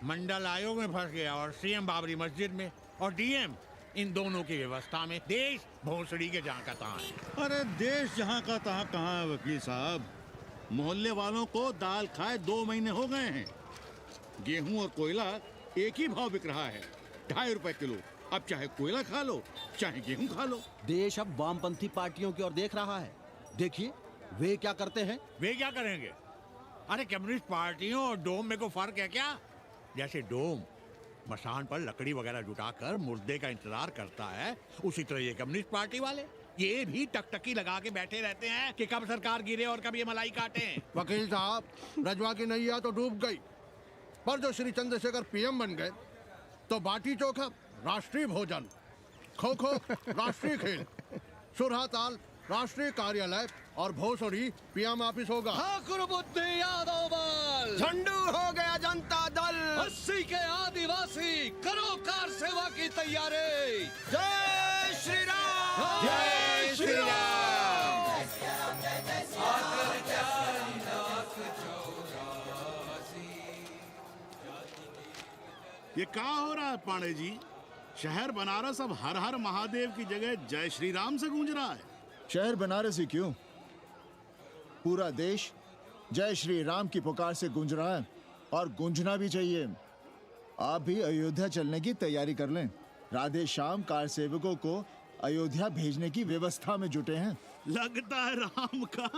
मंडल आयोग में फंस गया और सीएम बाबरी मस्जिद में, और डीएम इन दोनों की व्यवस्था में। देश भोसड़ी के जहाँ का तहाँ है। अरे देश जहाँ का तहाँ कहाँ है वकील साहब? मोहल्ले वालों को दाल खाए 2 महीने हो गए हैं। गेहूं और कोयला एक ही भाव बिक रहा है, 2.5 रुपए किलो। अब चाहे कोयला खा लो चाहे गेहूं खा लो। देश अब वामपंथी पार्टियों की ओर देख रहा है। देखिए वे क्या करते हैं। वे क्या करेंगे? अरे कम्युनिस्ट पार्टियों और डोम में को फर्क है क्या? जैसे डोम मसान पर लकड़ी वगैरह जुटाकर मुर्दे का इंतजार करता है, उसी तरह ये कम्युनिस्ट पार्टी वाले ये भी टकटकी लगा के बैठे रहते हैं कि कब सरकार गिरे और कब ये मलाई काटे। वकील साहब, रजवा की नैया तो डूब गई, पर जो श्री चंद्रशेखर पीएम बन गए तो बाटी चोखा राष्ट्रीय भोजन, खो खो राष्ट्रीय खेल, सुरहा ताल राष्ट्रीय कार्यालय और भोसड़ी पीएम ऑफिस होगा। ठाकुर बुद्धि यादव बल, झंडू हो गया जनता दल, 80 के आदिवासी करो कार सेवा की तैयारी। जय श्री राम, जय श्री राम। ये क्या हो रहा है पांडे जी? शहर बनारस अब हर हर महादेव की जगह जय श्री राम से गूंज रहा है। शहर बनारस ही क्यों, पूरा देश जय श्री राम की पुकार से गूंज रहा है और गूंजना भी चाहिए। आप भी अयोध्या चलने की तैयारी कर लें। राधे श्याम कार सेवकों को अयोध्या भेजने की व्यवस्था में जुटे हैं। लगता है राम का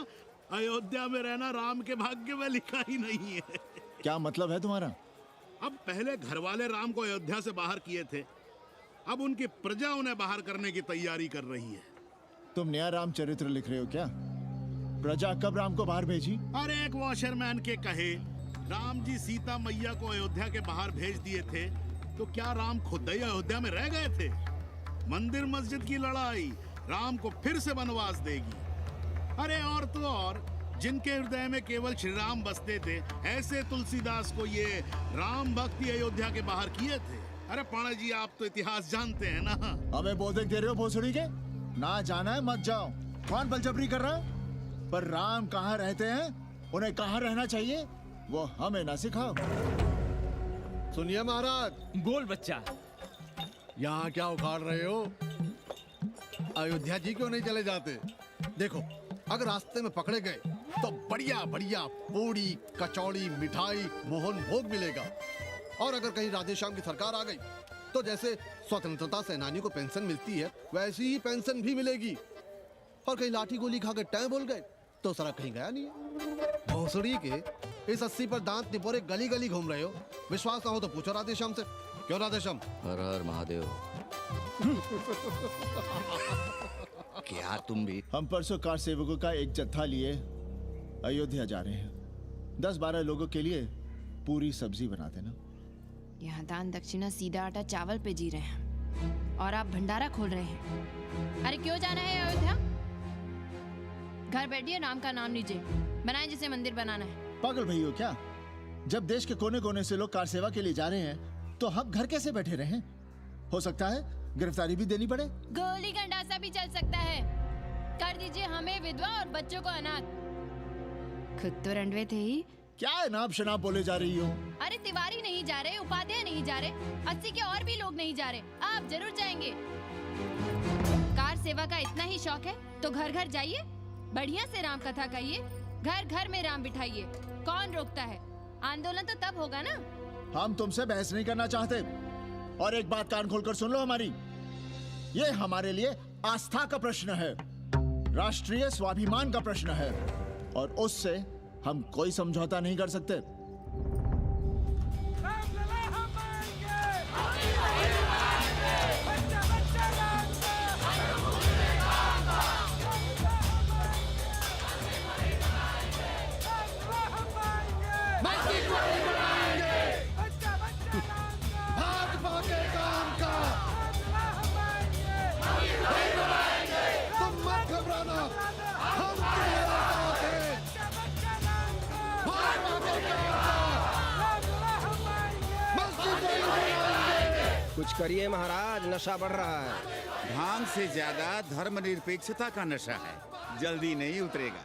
अयोध्या में रहना राम के भाग्य में लिखा ही नहीं है। क्या मतलब है तुम्हारा? अब पहले घर वाले राम को अयोध्या से बाहर किए थे, अब उनकी प्रजा उन्हें बाहर करने की तैयारी कर रही है। तुम नया राम चरित्र लिख रहे हो क्या? प्रजा कब राम को बाहर भेजी? अरे एक वॉशरमैन के कहे राम जी सीता मैया को अयोध्या के बाहर भेज दिए थे, तो क्या राम खुद ही अयोध्या में रह गए थे? मंदिर मस्जिद की लड़ाई राम को फिर से वनवास देगी। अरे और तो और, जिनके हृदय में केवल श्री राम बसते थे, ऐसे तुलसीदास को ये राम भक्ति अयोध्या के बाहर किए थे। अरे पांडे जी, आप तो इतिहास जानते हैं ना। हमें बोधक दे रहे हो भोसड़ी के? ना जाना है मत जाओ। कौन बलजबरी कर रहा है? पर राम कहाँ रहते हैं, उन्हें कहाँ रहना चाहिए, वो हमें ना सिखाओ। सुनिए महाराज। बोल बच्चा। यहाँ क्या उखाड़ रहे हो? अयोध्या जी क्यों नहीं चले जाते? देखो, अगर रास्ते में पकड़े गए तो बढ़िया बढ़िया पूड़ी कचौड़ी मिठाई मोहन भोग मिलेगा। और अगर कहीं राधे श्याम की सरकार आ गई तो जैसे स्वतंत्रता सेनानियों को पेंशन मिलती है, वैसी ही पेंशन भी मिलेगी। और कहीं लाठी गोली खा के टैं बोल गए तो सारा कहीं गया नहीं है। भोसड़ी के इस 80 पर दांत निपोरे गली गली घूम रहे हो। विश्वास ना हो तो पूछो राधे श्याम से। क्यों राधे श्याम? हर हर महादेव। क्या तुम भी? हम परसों कार सेवकों का एक जत्था लिए अयोध्या जा रहे हैं। 10-12 लोगों के लिए पूरी सब्जी बना देना। यहाँ दान दक्षिणा सीधा आटा चावल पे जी रहे हैं और आप भंडारा खोल रहे हैं। अरे क्यों जाना है अयोध्या? घर बैठिए, राम का नाम लीजिए, बनाए जिसे मंदिर बनाना है। पागल भई हो क्या? जब देश के कोने कोने से लोग कार सेवा के लिए जा रहे हैं तो हम घर कैसे बैठे रहें? हो सकता है गिरफ्तारी भी देनी पड़े। गोली गंडासा भी चल सकता है। कर दीजिए हमें विधवा और बच्चों को अनाथ। खुद तो रंडवे थे ही। क्या नाप शनाप बोले जा रही हो? अरे तिवारी नहीं जा रहे, उपाध्याय नहीं जा रहे, 80 के और भी लोग नहीं जा रहे। आप जरूर जाएंगे। कार सेवा का इतना ही शौक है तो घर घर जाइए, बढ़िया से राम कथा कहिए, घर घर में राम बिठाइए। कौन रोकता है? आंदोलन तो तब होगा ना। हम तुमसे बहस नहीं करना चाहते। और एक बात कान खोलकर सुन लो हमारी, ये हमारे लिए आस्था का प्रश्न है, राष्ट्रीय स्वाभिमान का प्रश्न है, और उससे हम कोई समझौता नहीं कर सकते। कुछ करिए महाराज, नशा बढ़ रहा है। भांग से ज्यादा धर्मनिरपेक्षता का नशा है, जल्दी नहीं उतरेगा।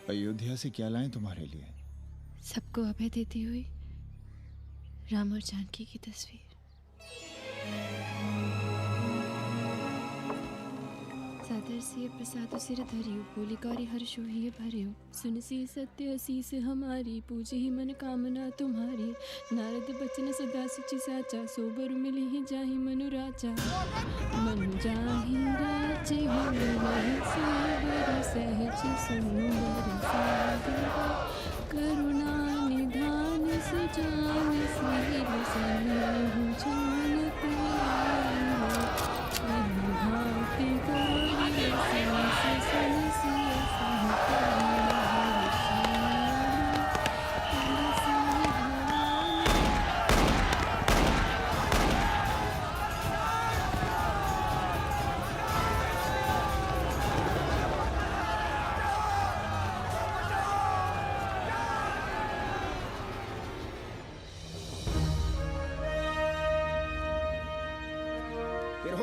अयोध्या से क्या लाएं तुम्हारे लिए? सबको अभय देती हुई राम और जानकी की तस्वीर। सादर से प्रसाद सिर धरियो, बोली गौरी हर्षो ही भरियो, सुन सी सत्य असीस हमारी, पूजे ही मन कामना तुम्हारी, नारद बचन सदा सुचि साचा, सोबर मिली ही जाहि मनु राजा, मनु जाहि राजे होई नहीं सोबर, सहज सुंदर सागर, करुणा निधान सुजान सिर सन्निहु जान तेरा, भांति गौरी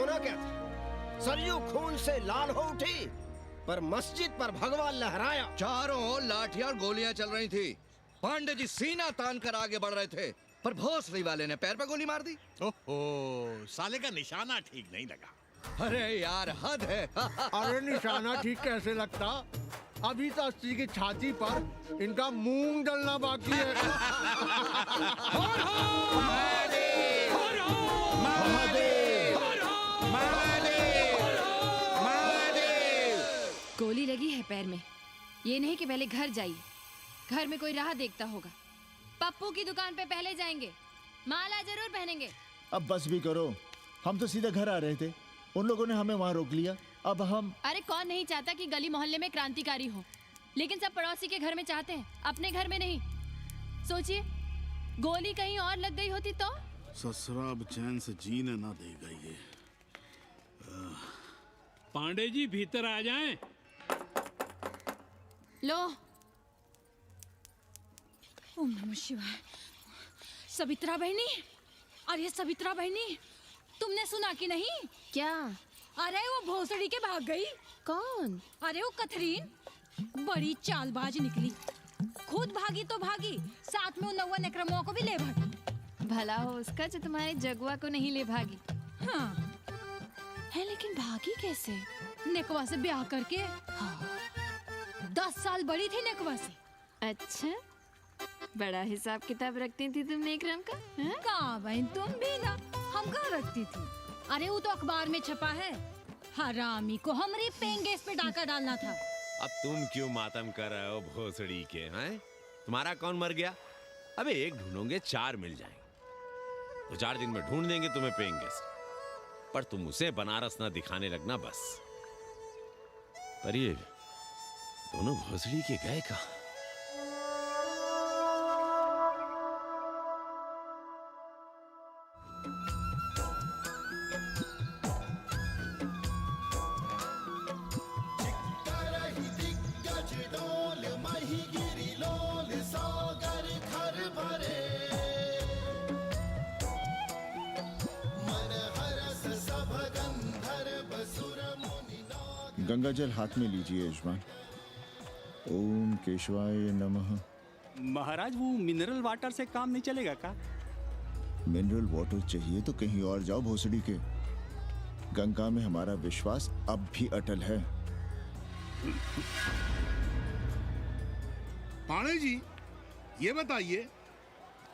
होना क्या था? सरयू खून से लाल हो उठी, पर मस्जिद पर भगवा लहराया। चारों ओर लाठियां और गोलियां चल रही थी। पांडे जी सीना तान कर आगे बढ़ रहे थे, पर भोसड़ी वाले ने पैर पे गोली मार दी। ओहो, साले का निशाना ठीक नहीं लगा। अरे यार, हद है। अरे निशाना ठीक कैसे लगता? अभी तो अस्सी की छाती पर इनका मूंग डलना बाकी है। गोली लगी है पैर में। ये नहीं कि पहले घर जाइए, घर में कोई राह देखता होगा। पप्पू की दुकान पे पहले जाएंगे, माला जरूर पहनेंगे। अब बस भी करो, हम तो सीधे घर आ रहे थे, उन लोगों ने हमें वहाँ रोक लिया। अब हम अरे कौन नहीं चाहता कि गली मोहल्ले में क्रांतिकारी हो, लेकिन सब पड़ोसी के घर में चाहते हैं, अपने घर में नहीं। सोचिए, गोली कहीं और लग गई होती तो? ससुरा अब चैन से जीने ना देगा ये। पांडे जी भीतर आ जाएं। लो। ओम नमः शिवाय। सवित्रा बहनी, अरे सवित्रा बहनी, तुमने सुना कि नहीं? क्या? अरे वो भोसड़ी के भाग गई। कौन? अरे वो कथरीन, बड़ी चालबाज निकली। खुद भागी तो भागी, साथ में उन नौवा नक्रमुआ को भी ले भागी। भला हो उसका जो तुम्हारे जगुआ को नहीं ले भागी। हाँ है, लेकिन भागी कैसे? नेकवा से ब्याह करके। हाँ। 10 साल बड़ी थी नेकवा से। अच्छा, बड़ा हिसाब किताब रखती थी तुम नेकरम का? कहाँ बहन, तुम भी ना। हम कहाँ रखती थी? अरे वो तो अखबार में छपा है। हरामी को हमारी पेंगेस पे डाका डालना था। अब तुम क्यों मातम कर रहे हो भोसड़ी के? हैं? तुम्हारा कौन मर गया? अबे एक ढूंढोगे 4 मिल जाएंगे। तो 4 दिन में ढूंढ देंगे तुम्हें पेंगे, पर तुम उसे बनारस ना दिखाने लगना बस। पर ये दोनों भोसड़ी के गए कहाँ? गंगा जल हाथ में लीजिए यजमान। ओम केशवाय नमः। महाराज, वो मिनरल वाटर से काम नहीं चलेगा का? मिनरल वाटर चाहिए तो कहीं और जाओ भोसड़ी के। गंगा में हमारा विश्वास अब भी अटल है। पाणे जी, ये बताइए,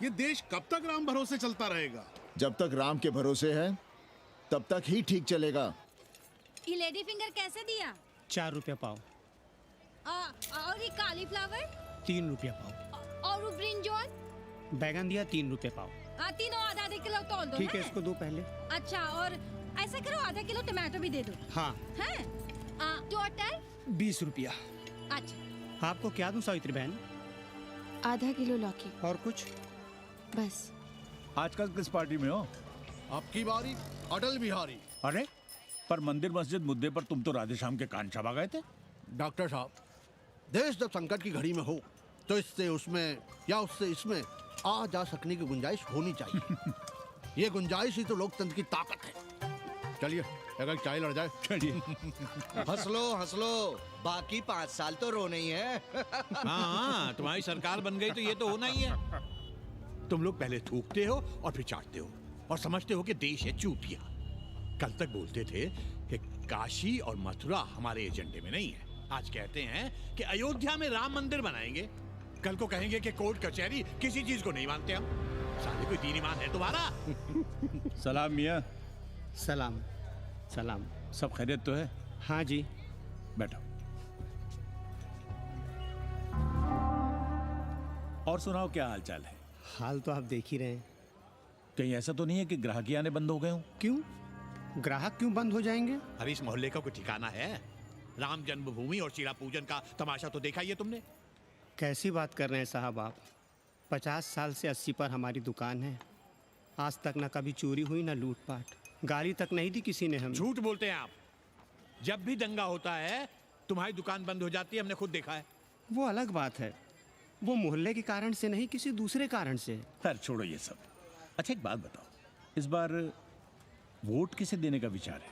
ये देश कब तक राम भरोसे चलता रहेगा? जब तक राम के भरोसे है तब तक ही ठीक चलेगा। ये लेडी फिंगर कैसे दिया? 4 रुपया पाव। और ये कालीफ्लावर? 3 रुपया पाव। और वो ब्रिंजॉल? बैगन दिया 3 रुपये पाव। तीनों आधा किलो तोल दो। ठीक है, इसको दो पहले। अच्छा, और ऐसा करो आधा किलो टमाटो भी दे दो। हाँ। हैं? टोटल 20 रुपया। अच्छा। आपको क्या दूं सावित्री बहन? आधा किलो लौकी। और कुछ? बस। आजकल किस पार्टी में हो? आपकी बारी, अटल बिहारी। अरे, पर मंदिर मस्जिद मुद्दे पर तुम तो राधे श्याम के कान छपा गए थे। डॉक्टर साहब, देश जब संकट की घड़ी में हो तो इससे उसमें या उससे इसमें आ जा सकने की गुंजाइश होनी चाहिए। ये गुंजाइश ही तो लोकतंत्र की ताकत है। चलिए, अगर चाय लड़ जाए। चलिए। हंस लो, बाकी 5 साल तो रोना ही है। हाँ, तुम्हारी सरकार बन गई तो ये तो होना ही है। तुम लोग पहले थूकते हो और फिर चाटते हो और समझते हो कि देश है चूतिया। कल तक बोलते थे कि काशी और मथुरा हमारे एजेंडे में नहीं है। आज कहते हैं कि अयोध्या में राम मंदिर बनाएंगे। कल को कहेंगे कि कोर्ट कचहरी किसी चीज को नहीं मानते हम। साले कोई दीन ईमान है तुम्हारा? सलाम मियाँ। सलाम। सलाम। सब खैरियत तो है? हाँ जी। बैठो। और सुनाओ, क्या हाल चाल है? हाल तो आप देख ही रहे हैं। कहीं ऐसा तो नहीं है कि ग्राहक आने बंद हो गए हो? क्यों? ग्राहक क्यों बंद हो जाएंगे? अरे इस मोहल्ले का कोई ठिकाना है? राम जन्मभूमि और शिला पूजन का तमाशा तो देखा ही है तुमने। कैसी बात कर रहे हैं साहब आप? 50 साल से 80 पर हमारी दुकान है। आज तक ना कभी चोरी हुई ना लूटपाट, गाली तक नहीं दी किसी ने हमें। झूठ बोलते हैं आप। जब भी दंगा होता है तुम्हारी दुकान बंद हो जाती है, हमने खुद देखा है। वो अलग बात है, वो मोहल्ले के कारण से नहीं, किसी दूसरे कारण से। खैर छोड़ो ये सब। अच्छा, एक बात बताओ, इस बार वोट किसे देने का विचार है?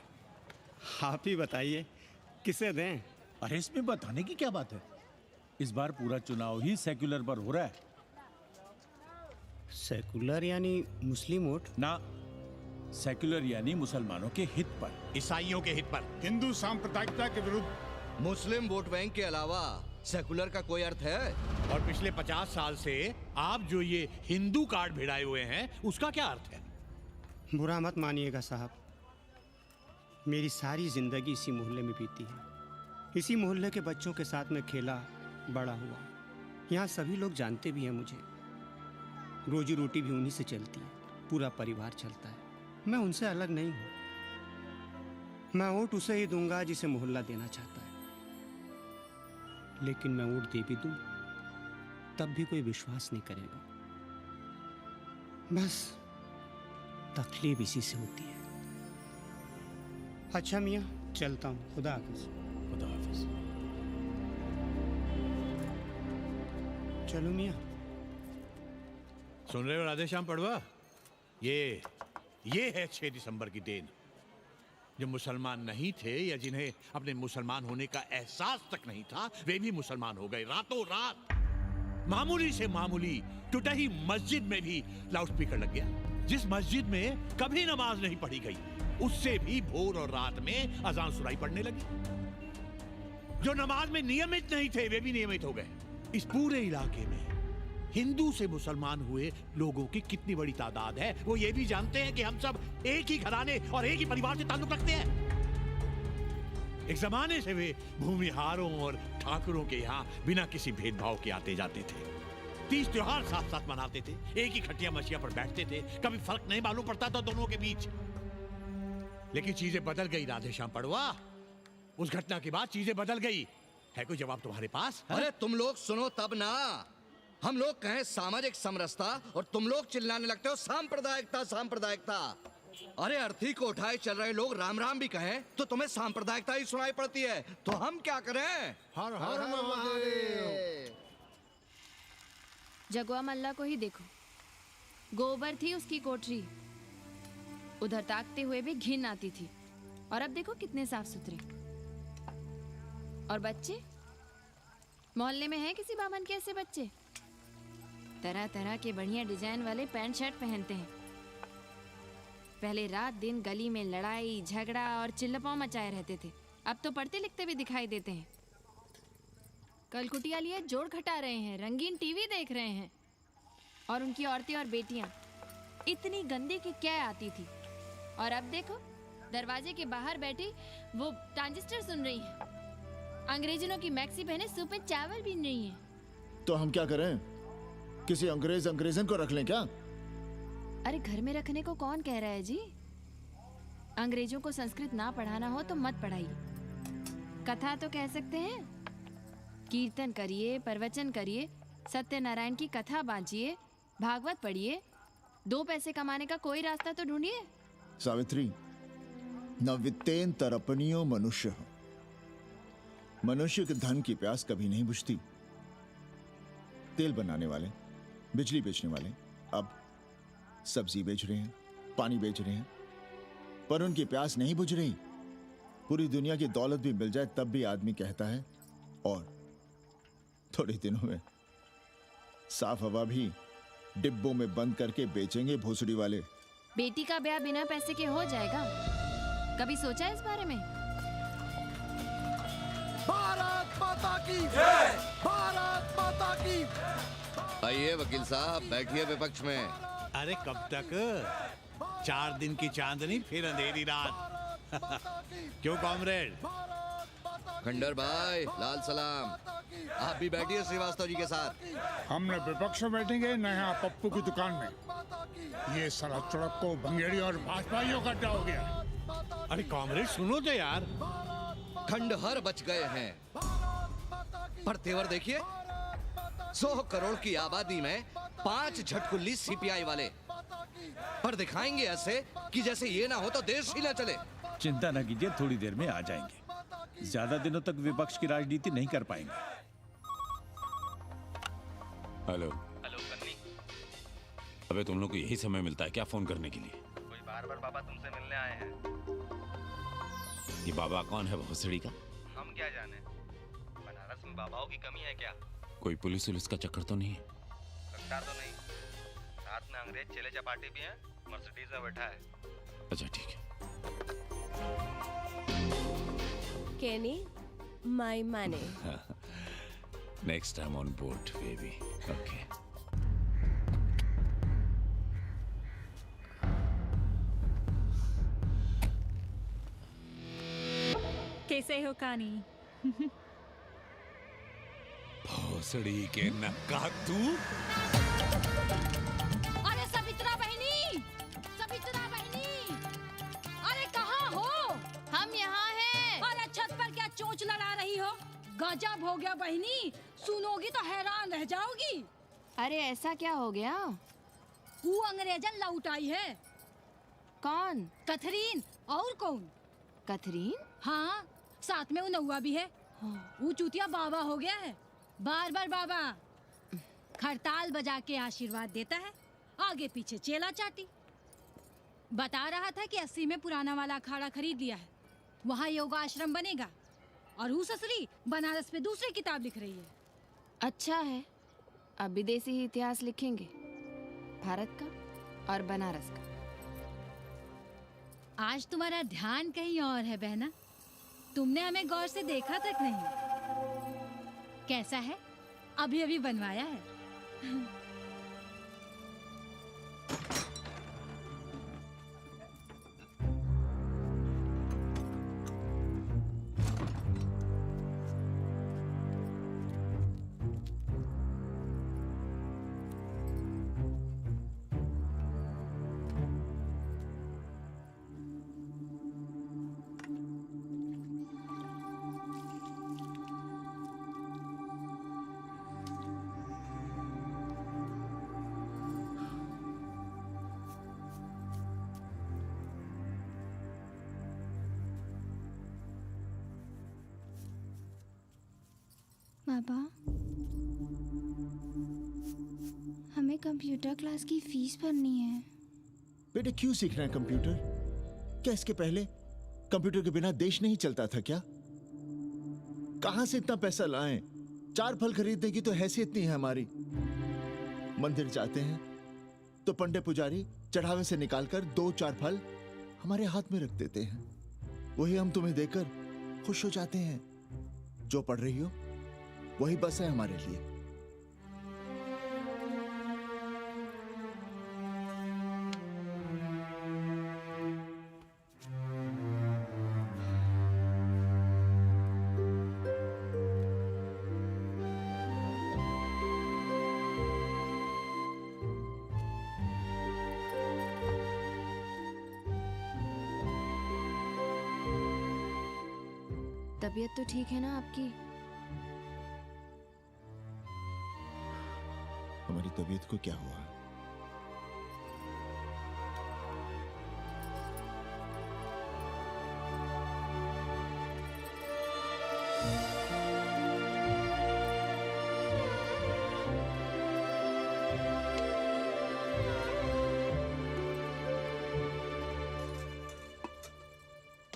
आप ही बताइए किसे दें? अरे इसमें बताने की क्या बात है? इस बार पूरा चुनाव ही सेक्युलर पर हो रहा है। सेकुलर यानी मुस्लिम वोट? ना, सेक्युलर यानी मुसलमानों के हित पर, ईसाइयों के हित पर, हिंदू सांप्रदायिकता के विरुद्ध। मुस्लिम वोट बैंक के अलावा सेकुलर का कोई अर्थ है? और पिछले 50 साल से आप जो ये हिंदू कार्ड भिड़ाए हुए हैं, उसका क्या अर्थ है? बुरा मत मानिएगा साहब, मेरी सारी जिंदगी इसी मोहल्ले में बीती है। इसी मोहल्ले के बच्चों के साथ में खेला बड़ा हुआ। यहाँ सभी लोग जानते भी हैं मुझे। रोजी रोटी भी उन्हीं से चलती है, पूरा परिवार चलता है। मैं उनसे अलग नहीं हूँ। मैं वोट उसे ही दूंगा जिसे मोहल्ला देना चाहता है, लेकिन मैं वोट दे भी दूं तब भी कोई विश्वास नहीं करेगा। बस तकलीफ इसी से होती है। अच्छा मियाँ, चलता हूँ। खुदा हाफिज। खुदा हाफिज। चलो मियाँ। सुन रहे हो राधेश्याम पड़वा? ये है 6 दिसंबर की देन। जो मुसलमान नहीं थे या जिन्हें अपने मुसलमान होने का एहसास तक नहीं था, वे भी मुसलमान हो गए रातों रात। मामूली से मामूली टूटी मस्जिद में भी लाउडस्पीकर लग गया। जिस मस्जिद में कभी नमाज नहीं पढ़ी गई, उससे भी भोर और रात में अजान सुनाई पड़ने लगी। जो नमाज में नियमित नहीं थे, वे भी नियमित हो गए। इस पूरे इलाके में हिंदू से मुसलमान हुए लोगों की कितनी बड़ी तादाद है, वो ये भी जानते हैं कि हम सब एक ही घराने और एक ही परिवार से ताल्लुक रखते हैं। एक जमाने से वे भूमिहारों और ठाकुरों के यहाँ बिना किसी भेदभाव के आते जाते थे। 30 त्योहार साथ साथ मनाते थे, एक ही खटिया मछिया पर बैठते थे। कभी फर्क नहीं मालूम पड़ता था दोनों के बीच। लेकिन चीजें बदल गई राधेश्याम पड़वा। उस घटना के बाद चीजें बदल गई। है कोई जवाब तुम्हारे पास? अरे तुम लोग सुनो तब ना। हम लोग कहें सामाजिक समरसता और तुम लोग चिल्लाने लगते हो सांप्रदायिकता सांप्रदायिकता। अरे अर्थी को उठाए चल रहे लोग राम राम भी कहें तो तुम्हें सांप्रदायिकता ही सुनाई पड़ती है। तो हम क्या करें? हर हर महादेव। जगवा मल्ला को ही देखो, गोबर थी उसकी कोठरी, उधर ताकते हुए भी घिन आती थी। और अब देखो कितने साफ सुथरे। और बच्चे, मोहल्ले में हैं किसी बामन के ऐसे बच्चे? तरह तरह के बढ़िया डिजाइन वाले पैंट शर्ट पहनते हैं। पहले रात दिन गली में लड़ाई झगड़ा और चिल्लपाव मचाए रहते थे, अब तो पढ़ते लिखते भी दिखाई देते हैं। कल कुटिया लिए जोड़ घटा रहे हैं, रंगीन टीवी देख रहे हैं। और उनकी औरतें और बेटियां इतनी गंदी की क्या आती थी। और अब देखो दरवाजे के बाहर बैठी वो ट्रांजिस्टर सुन रही है। अंग्रेजनों की मैक्सी पहने सूप में चावल भी नहीं है। तो हम क्या करें? किसी अंग्रेजन को रख लें क्या? अरे घर में रखने को कौन कह रहा है जी? अंग्रेजों को संस्कृत ना पढ़ाना हो तो मत पढ़ाइए। कथा तो कह सकते हैं, कीर्तन करिए, प्रवचन करिए, सत्यनारायण की कथा बांचिए, भागवत पढ़िए। 2 पैसे कमाने का कोई रास्ता तो ढूंढिए। सावित्री, न वित्तेन तरपनियो मनुष्य। मनुष्य के धन की प्यास कभी नहीं बुझती। तेल बनाने वाले, बिजली बेचने वाले अब सब्जी बेच रहे हैं, पानी बेच रहे हैं, पर उनकी प्यास नहीं बुझ रही। पूरी दुनिया की दौलत भी मिल जाए तब भी आदमी कहता है और थोड़े दिनों में साफ हवा भी डिब्बों में बंद करके बेचेंगे भोसड़ी वाले। बेटी का ब्याह बिना पैसे के हो जाएगा? कभी सोचा है इस बारे में? भारत माता की जय! भारत माता की। आइए वकील साहब, बैठिए विपक्ष में। अरे कब तक? 4 दिन की चांदनी फिर अंधेरी रात। क्यों कॉमरेड? खंडर भाई, लाल सलाम। आप भी बैठिए श्रीवास्तव जी के साथ। हम न विपक्ष में बैठेंगे न यहाँ पप्पू की दुकान में। ये साला चुड़क को भंगेड़ी और भाजपाइयों का अड्डा हो गया। अरे कॉमरेड सुनो तो यार। खंडहर बच गए हैं, पर तेवर देखिए। 100 करोड़ की आबादी में 5 झटकुल्ली सीपीआई वाले, पर दिखाएंगे ऐसे कि जैसे ये ना हो तो देश ही ना चले। चिंता न कीजिए, थोड़ी देर में आ जाएंगे। ज्यादा दिनों तक विपक्ष की राजनीति नहीं कर पाएंगे। हेलो। अबे तुम लोग को यही समय मिलता है क्या फोन करने के लिए? कोई बार बार बाबा तुमसे मिलने आए हैं। ये बाबा कौन है भोसड़ी का? हम क्या जाने, बनारस में बाबाओं की कमी है क्या? कोई पुलिस उलिस का चक्कर तो नहीं है? लगता तो नहीं। साथ में अंग्रेज चेले चपाटी भी हैं, मर्सिडीज में बैठा है। अच्छा ठीक है। Kenny, my money. Next time on board, baby. Okay. कैसे हो कानी? भोसड़ी के नक्का तू? अरे सवित्रा बहनी, सवित्रा बहनी, अरे कहाँ हो? हम यहाँ हैं। अरे छत पर क्या चोंच लड़ा रही हो? गजब हो गया बहनी, सुनोगी तो हैरान रह जाओगी। अरे ऐसा क्या हो गया? वो अंग्रेजन लौट आई है। कौन? कथरीन। और कौन? कथरीन? हाँ, साथ में वो नौवा भी है। वो चूतिया बाबा हो गया है। बार बार बाबा खड़ताल बजा के आशीर्वाद देता है, आगे पीछे चेला चाटी। बता रहा था कि 80 में पुराना वाला अखाड़ा खरीद लिया है, वहाँ योगा आश्रम बनेगा। और वो ससुरी बनारस पे दूसरी किताब लिख रही है। अच्छा है, अब विदेशी ही इतिहास लिखेंगे, भारत का और बनारस का। आज तुम्हारा ध्यान कहीं और है बहना, तुमने हमें गौर से देखा तक नहीं। कैसा है? अभी अभी बनवाया है। बाबा, हमें कंप्यूटर क्लास की फीस भरनी है। बेटे क्यों सीखना है कंप्यूटर? क्या इसके पहले कंप्यूटर के बिना देश नहीं चलता था क्या? कहां से इतना पैसा लाएं? 4 फल खरीदने की तो हैसियत नहीं है हमारी। मंदिर जाते हैं तो पंडे पुजारी चढ़ावे से निकालकर 2-4 फल हमारे हाथ में रख देते हैं, वही हम तुम्हें देकर खुश हो जाते हैं। जो पढ़ रही हो वही बस है हमारे लिए। तबीयत तो ठीक है ना आपकी? हमारी तबीयत को क्या हुआ?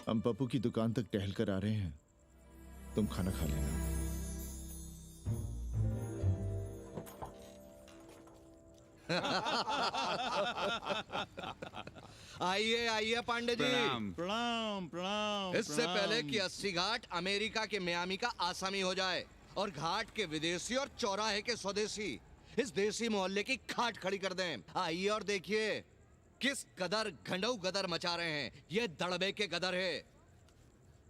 हम पप्पू की दुकान तक टहल कर आ रहे हैं, तुम खाना खा लेना। आइए आइए पांडे जी। प्रणाम प्रणाम प्रणाम। इससे पहले कि 80 घाट अमेरिका के मियामी का आसामी हो जाए और घाट के विदेशी और चौराहे के स्वदेशी इस देसी मोहल्ले की खाट खड़ी कर दें, आइए और देखिए किस कदर घंडऊ गदर मचा रहे हैं ये दड़बे के गदर है।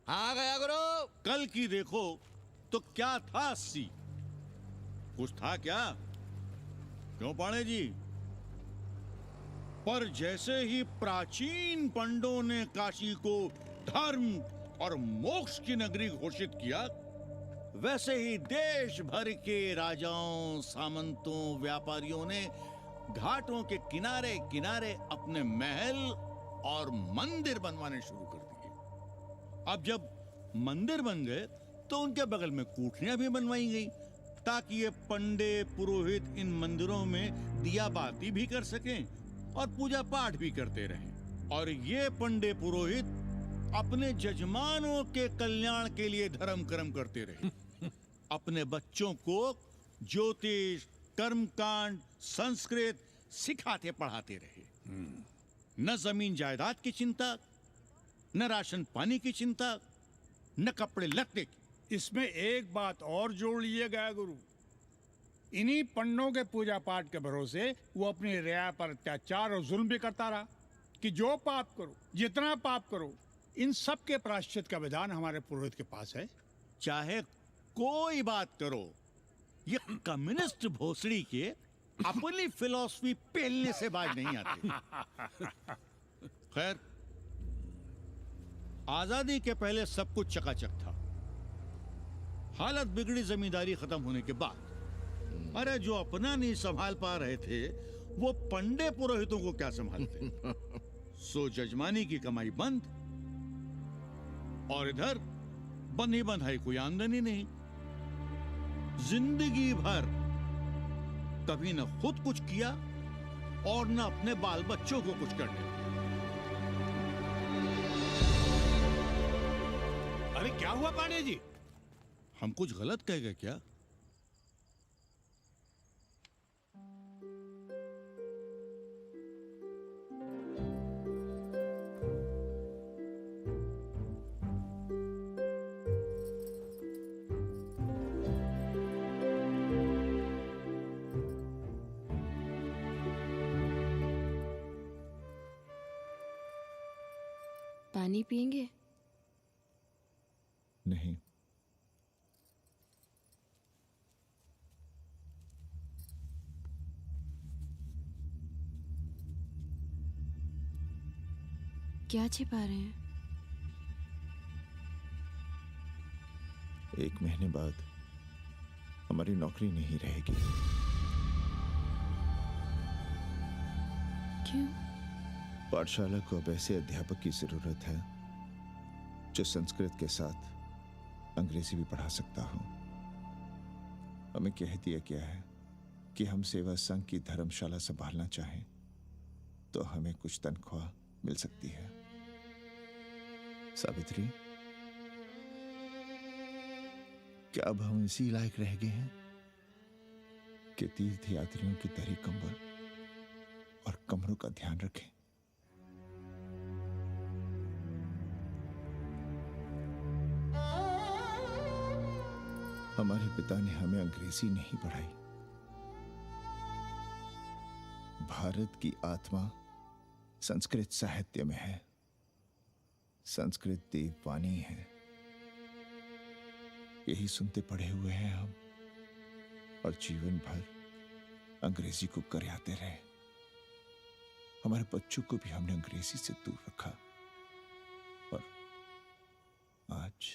हाँ गया गुरु। कल की देखो तो क्या था 80? कुछ था क्या? क्यों पांडे जी? पर जैसे ही प्राचीन पंडों ने काशी को धर्म और मोक्ष की नगरी घोषित किया, वैसे ही देश भर के राजाओं, सामंतों, व्यापारियों ने घाटों के किनारे किनारे अपने महल और मंदिर बनवाने शुरू कर दिए। अब जब मंदिर बन गए तो उनके बगल में कोठरियां भी बनवाई गई ताकि ये पंडे पुरोहित इन मंदिरों में दिया बाती भी कर सकें और पूजा पाठ भी करते रहें। और ये पंडे पुरोहित अपने जजमानों के कल्याण के लिए धर्म कर्म करते रहे। अपने बच्चों को ज्योतिष, कर्मकांड, संस्कृत सिखाते पढ़ाते रहे। न जमीन जायदाद की चिंता, न राशन पानी की चिंता, न कपड़े लत्ते की। इसमें एक बात और जोड़ लीजिएगा गुरु, इन्हीं पंडों के पूजा पाठ के भरोसे वो अपनी रिया पर अत्याचार और जुल्म भी करता रहा कि जो पाप करो, जितना पाप करो, इन सब के प्रायश्चित का विधान हमारे पुरोहित के पास है। चाहे कोई बात करो, ये कम्युनिस्ट भोसड़ी के अपनी फिलॉसफी पेलने से बाज नहीं आती। खैर, आजादी के पहले सब कुछ चकाचक था। हालत बिगड़ी जमींदारी खत्म होने के बाद। अरे जो अपना नहीं संभाल पा रहे थे वो पंडे पुरोहितों को क्या संभालते। सो जजमानी की कमाई बंद, और इधर बंधी बंधाई कोई आमदनी नहीं। जिंदगी भर कभी न खुद कुछ किया और न अपने बाल बच्चों को कुछ करने। अरे क्या हुआ पांडे जी? हम कुछ गलत कह गए क्या? पानी पिएंगे? नहीं। क्या छिपा रहे हैं? 1 महीने बाद हमारी नौकरी नहीं रहेगी। क्यों? पाठशाला को अब ऐसे अध्यापक की जरूरत है जो संस्कृत के साथ अंग्रेजी भी पढ़ा सकता हो। हमें कह दिया गया है कि हम सेवा संघ की धर्मशाला संभालना चाहें तो हमें कुछ तनख्वाह मिल सकती है। सावित्री, क्या अब हम इसी लायक रह गए हैं कि तीर्थ यात्रियों की दरी कंबल और कमरों का ध्यान रखें? हमारे पिता ने हमें अंग्रेजी नहीं पढ़ाई। भारत की आत्मा संस्कृत साहित्य में है। संस्कृत देववाणी है। यही सुनते पढ़े हुए हैं हम, और जीवन भर अंग्रेजी को करियाते रहे। हमारे बच्चों को भी हमने अंग्रेजी से दूर रखा, और आज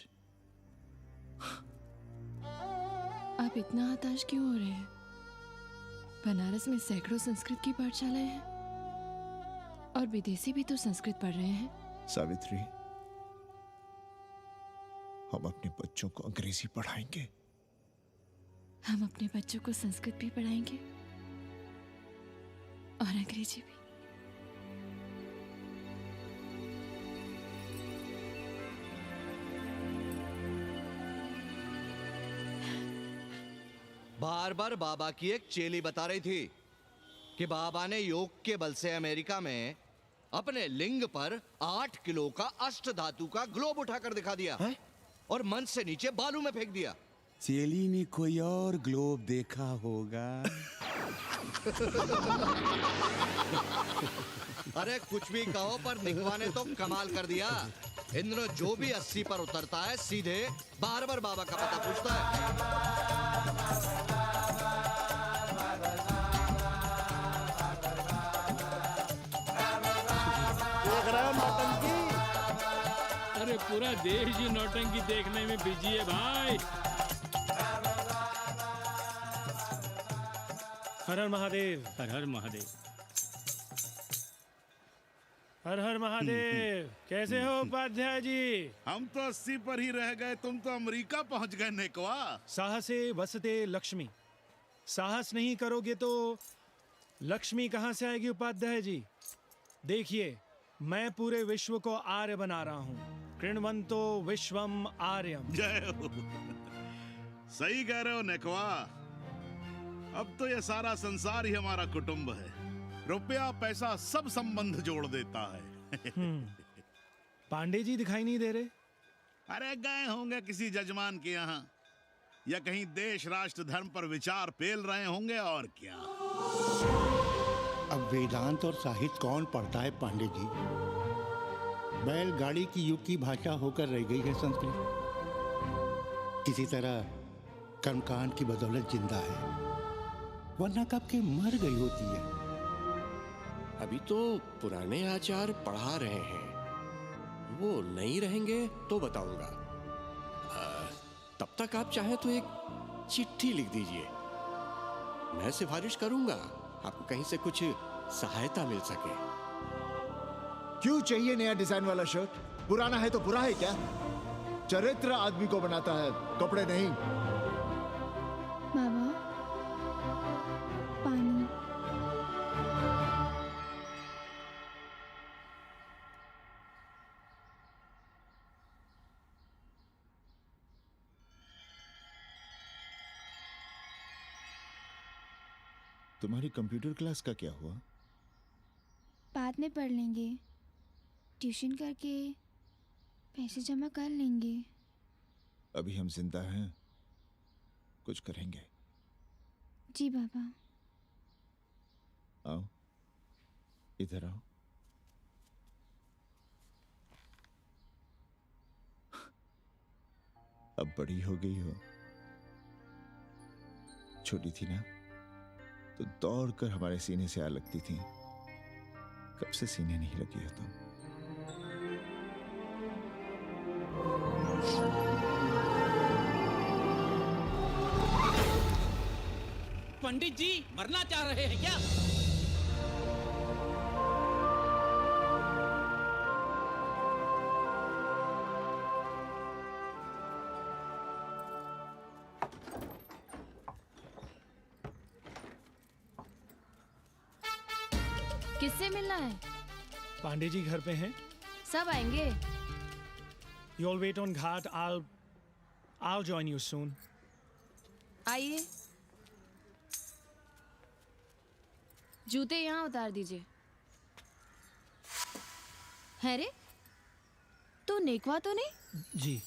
आप इतना हताश क्यों हो रहे हैं? बनारस में सैकड़ों संस्कृत की पाठशालाएं हैं और विदेशी भी तो संस्कृत पढ़ रहे हैं। सावित्री, हम अपने बच्चों को अंग्रेजी पढ़ाएंगे। हम अपने बच्चों को संस्कृत भी पढ़ाएंगे और अंग्रेजी भी। बार बार बाबा की एक चेली बता रही थी कि बाबा ने योग के बल से अमेरिका में अपने लिंग पर 8 किलो का अष्ट धातु का ग्लोब उठाकर दिखा दिया है? और मंच से नीचे बालू में फेंक दिया। चेली ने कोई और ग्लोब देखा होगा। अरे कुछ भी कहो, पर निकवा ने तो कमाल कर दिया। इंद्र जो भी 80 पर उतरता है सीधे बार बार बाबा का पता पूछता है। अरे पूरा देश ही नौटंकी देखने में बिजी है भाई। हर हर महादेव। हर हर महादेव। हर हर महादेव। कैसे हो उपाध्याय जी? हम तो 80 पर ही रह गए, तुम तो अमेरिका पहुंच गए नेकवा। साहसे वसते लक्ष्मी। साहस नहीं करोगे तो लक्ष्मी कहाँ से आएगी उपाध्याय जी? देखिए, मैं पूरे विश्व को आर्य बना रहा हूँ। कृण्वन्तो विश्वम आर्यम। जय हो। सही कह रहे हो नेकवा। अब तो ये सारा संसार ही हमारा कुटुंब है। रुपया पैसा सब संबंध जोड़ देता है। पांडे जी दिखाई नहीं दे रहे? अरे गए होंगे किसी जजमान के यहाँ, या कहीं देश राष्ट्र धर्म पर विचार पेल रहे होंगे, और क्या। अब वेदांत और साहित्य कौन पढ़ता है पांडे जी? बैलगाड़ी की युग की भाषा होकर रह गई है संस्कृत। किसी तरह कर्मकांड की बदौलत जिंदा है, वरना कब के मर गई होती है। अभी तो पुराने आचार पढ़ा रहे हैं, वो नहीं रहेंगे तो बताऊंगा। तब तक आप चाहे तो एक चिट्ठी लिख दीजिए, मैं सिफारिश करूंगा, आपको कहीं से कुछ सहायता मिल सके। क्यों चाहिए नया डिजाइन वाला शर्ट? पुराना है तो बुरा है क्या? चरित्र आदमी को बनाता है, कपड़े नहीं। बाबा, पानी। तुम्हारी कंप्यूटर क्लास का क्या हुआ? बाद में पढ़ लेंगे, ट्यूशन करके पैसे जमा कर लेंगे। अभी हम जिंदा हैं, कुछ करेंगे। जी बाबा। आओ, इधर आओ। अब बड़ी हो गई हो। छोटी थी ना तो दौड़ कर हमारे सीने से आ लगती थी। कब से सीने नहीं लगी हो तुम? पंडित जी मरना चाह रहे हैं क्या? किससे मिलना है? पांडे जी घर पे हैं। सब आएंगे। You all wait on Ghat. I'll join you soon. आइए। जूते यहाँ उतार दीजिए। है रे, तू नेकवा तो नहीं? जी।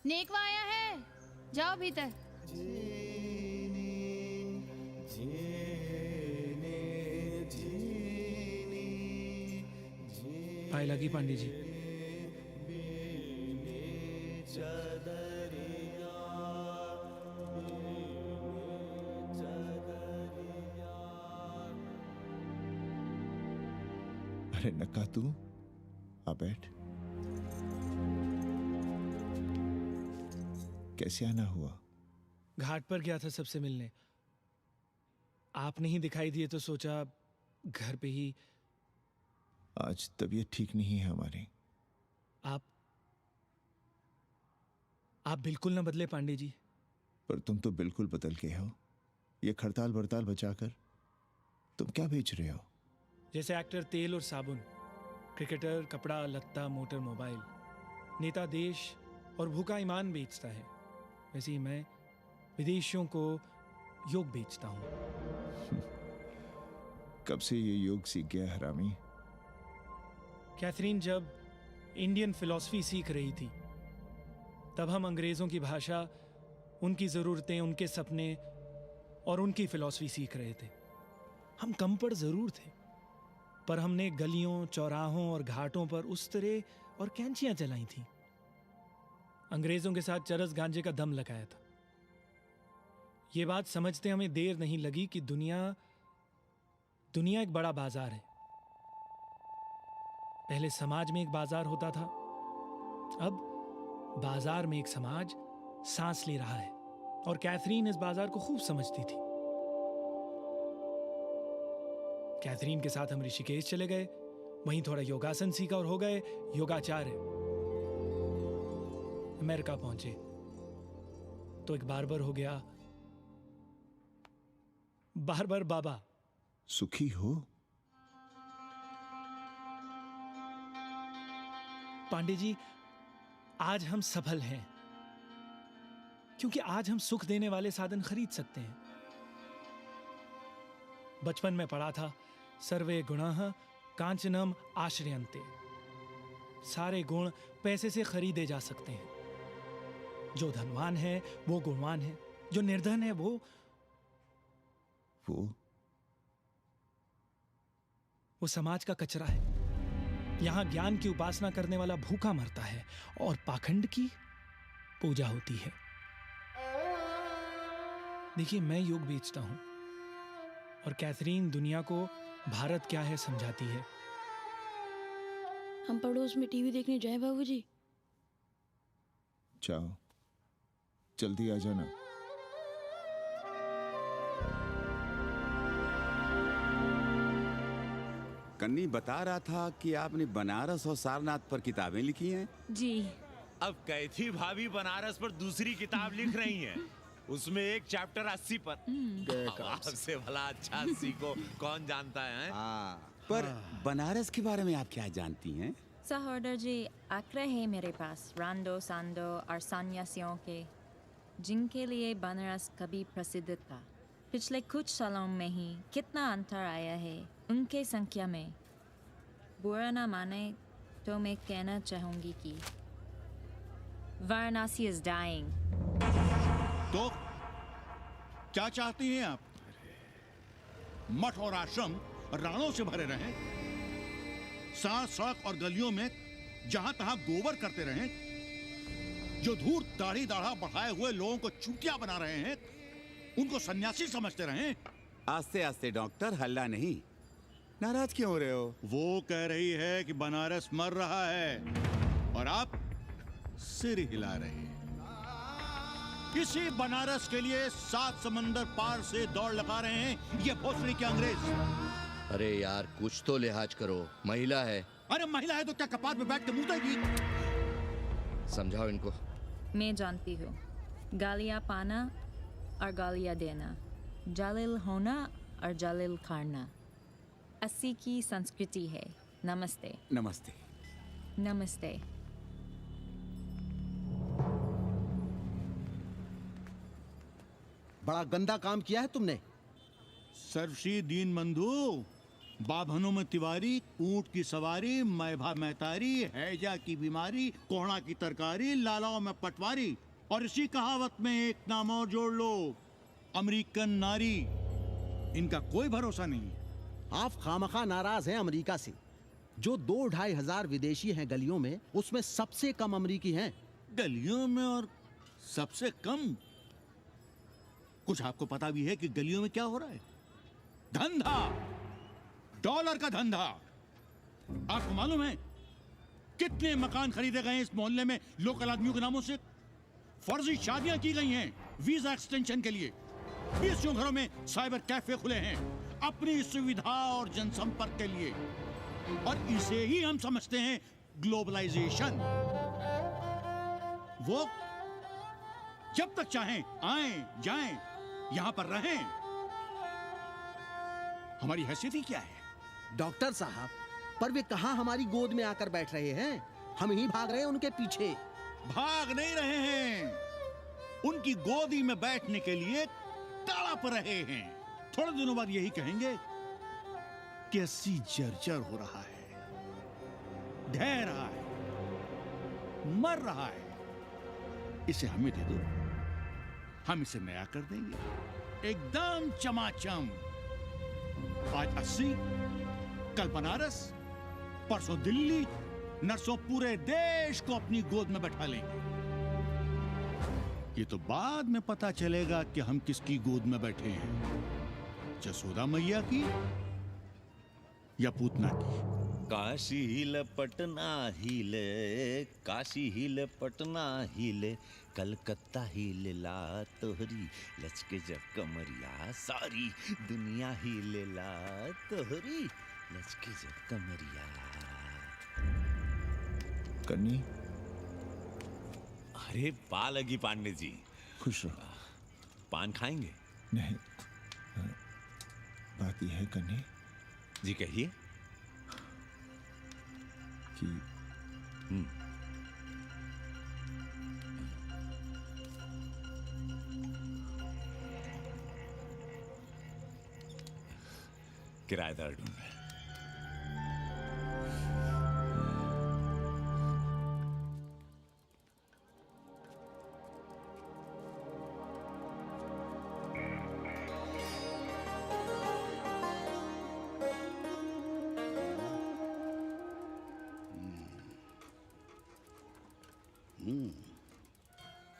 नेकवा आया है, जाओ भीतर। पाए लगी पांडे जी। अरे नक्का तू आ बैठ। कैसे आना हुआ? घाट पर गया था सबसे मिलने, आप नहीं दिखाई दिए तो सोचा घर पे ही। आज तबीयत ठीक नहीं है हमारी। आप बिल्कुल ना बदले पांडे जी। पर तुम तो बिल्कुल बदल गए हो। ये खड़ताल बड़ताल बचाकर तुम क्या बेच रहे हो? जैसे एक्टर तेल और साबुन, क्रिकेटर कपड़ा लत्ता मोटर मोबाइल, नेता देश और भूखा ईमान बेचता है, वैसे ही मैं विदेशियों को योग बेचता हूँ। कब से ये योग सीख गया हरामी? कैथरीन जब इंडियन फिलॉसफी सीख रही थी तब हम अंग्रेजों की भाषा, उनकी ज़रूरतें, उनके सपने और उनकी फिलॉसफी सीख रहे थे। हम कम पढ़ जरूर थे, पर हमने गलियों चौराहों और घाटों पर उस्तरे और कैंचियां चलाई थीं। अंग्रेजों के साथ चरस गांजे का दम लगाया था। ये बात समझते हमें देर नहीं लगी कि दुनिया एक बड़ा बाजार है। पहले समाज में एक बाजार होता था, अब बाजार में एक समाज सांस ले रहा है, और कैथरीन इस बाजार को खूब समझती थी। कैथरीन के साथ हम ऋषिकेश चले गए, वहीं थोड़ा योगासन सीखा और हो गए योगाचार्य। अमेरिका पहुंचे तो एक बार्बर हो गया। बार्बर बाबा। सुखी हो? पांडे जी, आज हम सफल हैं क्योंकि आज हम सुख देने वाले साधन खरीद सकते हैं। बचपन में पढ़ा था, सर्वे गुणाः कांचनम आश्रयन्ते। सारे गुण पैसे से खरीदे जा सकते हैं। जो धनवान है वो गुणवान है, जो निर्धन है वो समाज का कचरा है। यहां ज्ञान की उपासना करने वाला भूखा मरता है और पाखंड की पूजा होती है। देखिए, मैं योग बेचता हूं और कैथरीन दुनिया को भारत क्या है समझाती है। हम पड़ोस में टीवी देखने जाएं बाबूजी? जाओ, जल्दी आ जाना। कन्नी बता रहा था कि आपने बनारस और सारनाथ पर किताबें लिखी हैं। जी। अब कैथी भाभी बनारस पर दूसरी किताब लिख रही हैं। उसमें एक चैप्टर 80 पर। आपसे भला अच्छा 80 को कौन जानता है? पर बनारस के बारे में आप क्या जानती हैं? सहोदर जी, आंकड़े हैं मेरे पास रांडो सांडो और सन्यासियों के, जिनके लिए बनारस कभी प्रसिद्ध था। पिछले कुछ सालों में ही कितना अंतर आया है उनके संख्या में। बुरा ना माने तो मैं कहना चाहूंगी कि वाराणसी इज डाइंग। तो क्या चाहती हैं आप? मठ और आश्रम राणों से भरे रहें, सड़क सड़क और गलियों में जहां तहां गोबर करते रहें, जो धूर्त दाढ़ी दाढ़ा बढ़ाए हुए लोगों को चूतिया बना रहे हैं उनको सन्यासी समझते रहें। आस्ते आस्ते डॉक्टर, हल्ला नहीं। नाराज क्यों हो रहे हो? वो कह रही है कि बनारस मर रहा है और आप सिर हिला रहे हैं। इसी बनारस के लिए 7 समंदर पार से दौड़ लगा रहे हैं ये भोसड़ी के अंग्रेज। अरे यार, कुछ तो लिहाज करो, महिला है। अरे महिला है तो क्या कपार पे बैठ के मुंह देगी? समझाओ इनको। मैं जानती हूँ, गालियाँ पाना और गालियाँ देना, जालिल होना और जालिल खाना 80 की संस्कृति है। नमस्ते। नमस्ते। नमस्ते। बड़ा गंदा काम किया है तुमने। सर्वश्री दीन बंधु, बाभनों में तिवारी, ऊंट की सवारी, मैभा मैतारी, हैजा की बीमारी, कोहड़ा की तरकारी, लालाओं में पटवारी, और इसी कहावत में एक नाम और जोड़ लो, अमेरिकन नारी। इनका कोई भरोसा नहीं। आप खामखा नाराज हैं अमेरिका से। जो 2-2.5 हजार विदेशी हैं गलियों में, उसमें सबसे कम अमेरिकी हैं। गलियों में और सबसे कम? कुछ आपको पता भी है कि गलियों में क्या हो रहा है? धंधा, डॉलर का धंधा। आपको मालूम है कितने मकान खरीदे गए इस मोहल्ले में लोकल आदमियों के नामों से? फर्जी शादियां की गई हैं वीजा एक्सटेंशन के लिए। 20 घरों में साइबर कैफे खुले हैं अपनी सुविधा और जनसंपर्क के लिए, और इसे ही हम समझते हैं ग्लोबलाइजेशन। वो जब तक चाहें आएं जाएं, यहां पर रहें। हमारी हैसियत ही क्या है? डॉक्टर साहब, पर वे कहां हमारी गोद में आकर बैठ रहे हैं? हम ही भाग रहे हैं उनके पीछे। भाग नहीं रहे हैं, उनकी गोदी में बैठने के लिए तड़प रहे हैं। थोड़े दिनों बाद यही कहेंगे कि 80 जर्जर हो रहा है, ढह रहा है, मर रहा है, इसे हमें दे दो, हम इसे नया कर देंगे एकदम चमाचम। आज 80, कल बनारस, परसों दिल्ली, नरसों पूरे देश को अपनी गोद में बैठा लेंगे। ये तो बाद में पता चलेगा कि हम किसकी गोद में बैठे हैं, जसोदा मैया की या पूतना की। काशी हिले पटना हिले, काशी हिले पटना हिले, कलकत्ता हिले ला तोहरी लचके जब कमरिया, सारी दुनिया हिले ला तोहरी लचके जब कमरिया। कन्नी, अरे पा लगी पांडे जी। खुश रहो। पान खाएंगे? नहीं, बात यह है कन्नी जी, कहिए। कि किराएदार ढूंढ रहे हैं।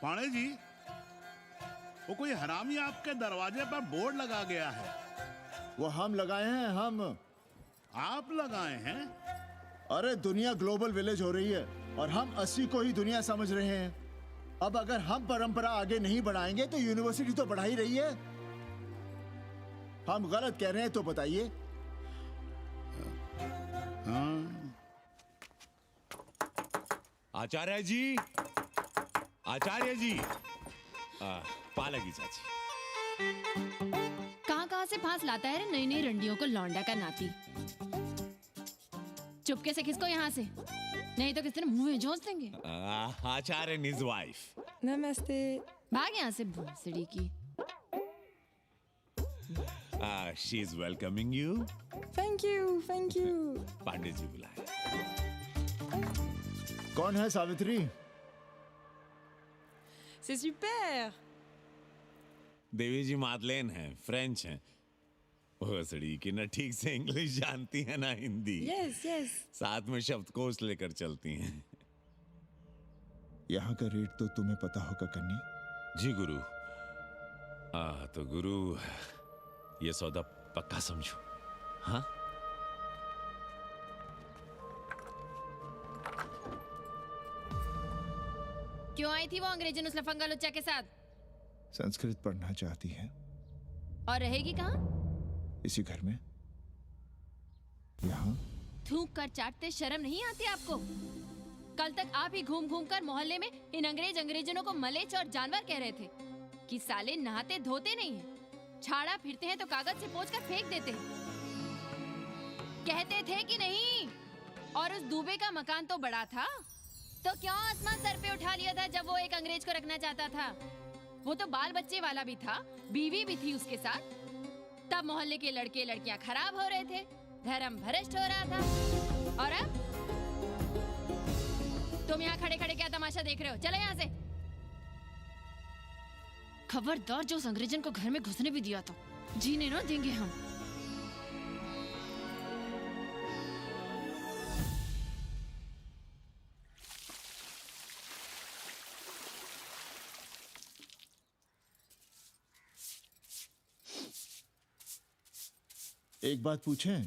पाणे जी, वो कोई हरामी आपके दरवाजे पर बोर्ड लगा गया है। वो हम लगाए हैं, हम। आप लगाए हैं? अरे दुनिया ग्लोबल विलेज हो रही है और हम 80 को ही दुनिया समझ रहे हैं। अब अगर हम परंपरा आगे नहीं बढ़ाएंगे तो यूनिवर्सिटी तो बढ़ा ही रही है। हम गलत कह रहे हैं तो बताइए। आचार्य जी, आचार्य जी, पालकी चाची। कहाँ से फांस लाता है रे नई नई रंडियों को, लौंडा का नाती। चुपके से खिसको यहाँ से, नहीं तो किस दिन मुंह में झोंस देंगे। आचार्य and his wife. नमस्ते। भाग यहाँ से भोसड़ी की। She is welcoming you. Thank you, thank you. Pandey ji बुलाए। कौन है सावित्री? C'est super। देवी जी मादलेन हैं, फ्रेंच हैं। भोसड़ी की ना ठीक से इंग्लिश जानती है ना हिंदी। Yes yes. साथ में शब्दकोश लेकर चलती हैं। यहाँ का रेट तो तुम्हें पता होगा कन्नी। जी गुरु। तो गुरु, ये सौदा पक्का समझो। हाँ? क्यों आई थी वो अंग्रेजन उस लफंगा लुच्चा के साथ? संस्कृत पढ़ना चाहती है। और रहेगी कहाँ? इसी घर में, यहाँ। थूक कर चाटते शर्म नहीं आती आपको? कल तक आप ही घूम घूम कर मोहल्ले में इन अंग्रेजनों को मलेच और जानवर कह रहे थे कि साले नहाते धोते नहीं हैं, छाड़ा फिरते हैं तो कागज से पोंछ कर फेंक देते हैं। कहते थे कि नहीं? और उस दूबे का मकान तो बड़ा था, तो क्यों आसमान सर पे उठा लिया था जब वो एक अंग्रेज को रखना चाहता था? वो तो बाल बच्चे वाला भी था, बीवी भी थी उसके साथ। तब मोहल्ले के लड़के लड़कियां खराब हो रहे थे, धर्म भ्रष्ट हो रहा था। और अब तुम यहाँ खड़े खड़े क्या तमाशा देख रहे हो? चले यहाँ से। खबरदार, जो उस अंग्रेजन को घर में घुसने भी दिया तो जीने ना देंगे हम। एक बात पूछें,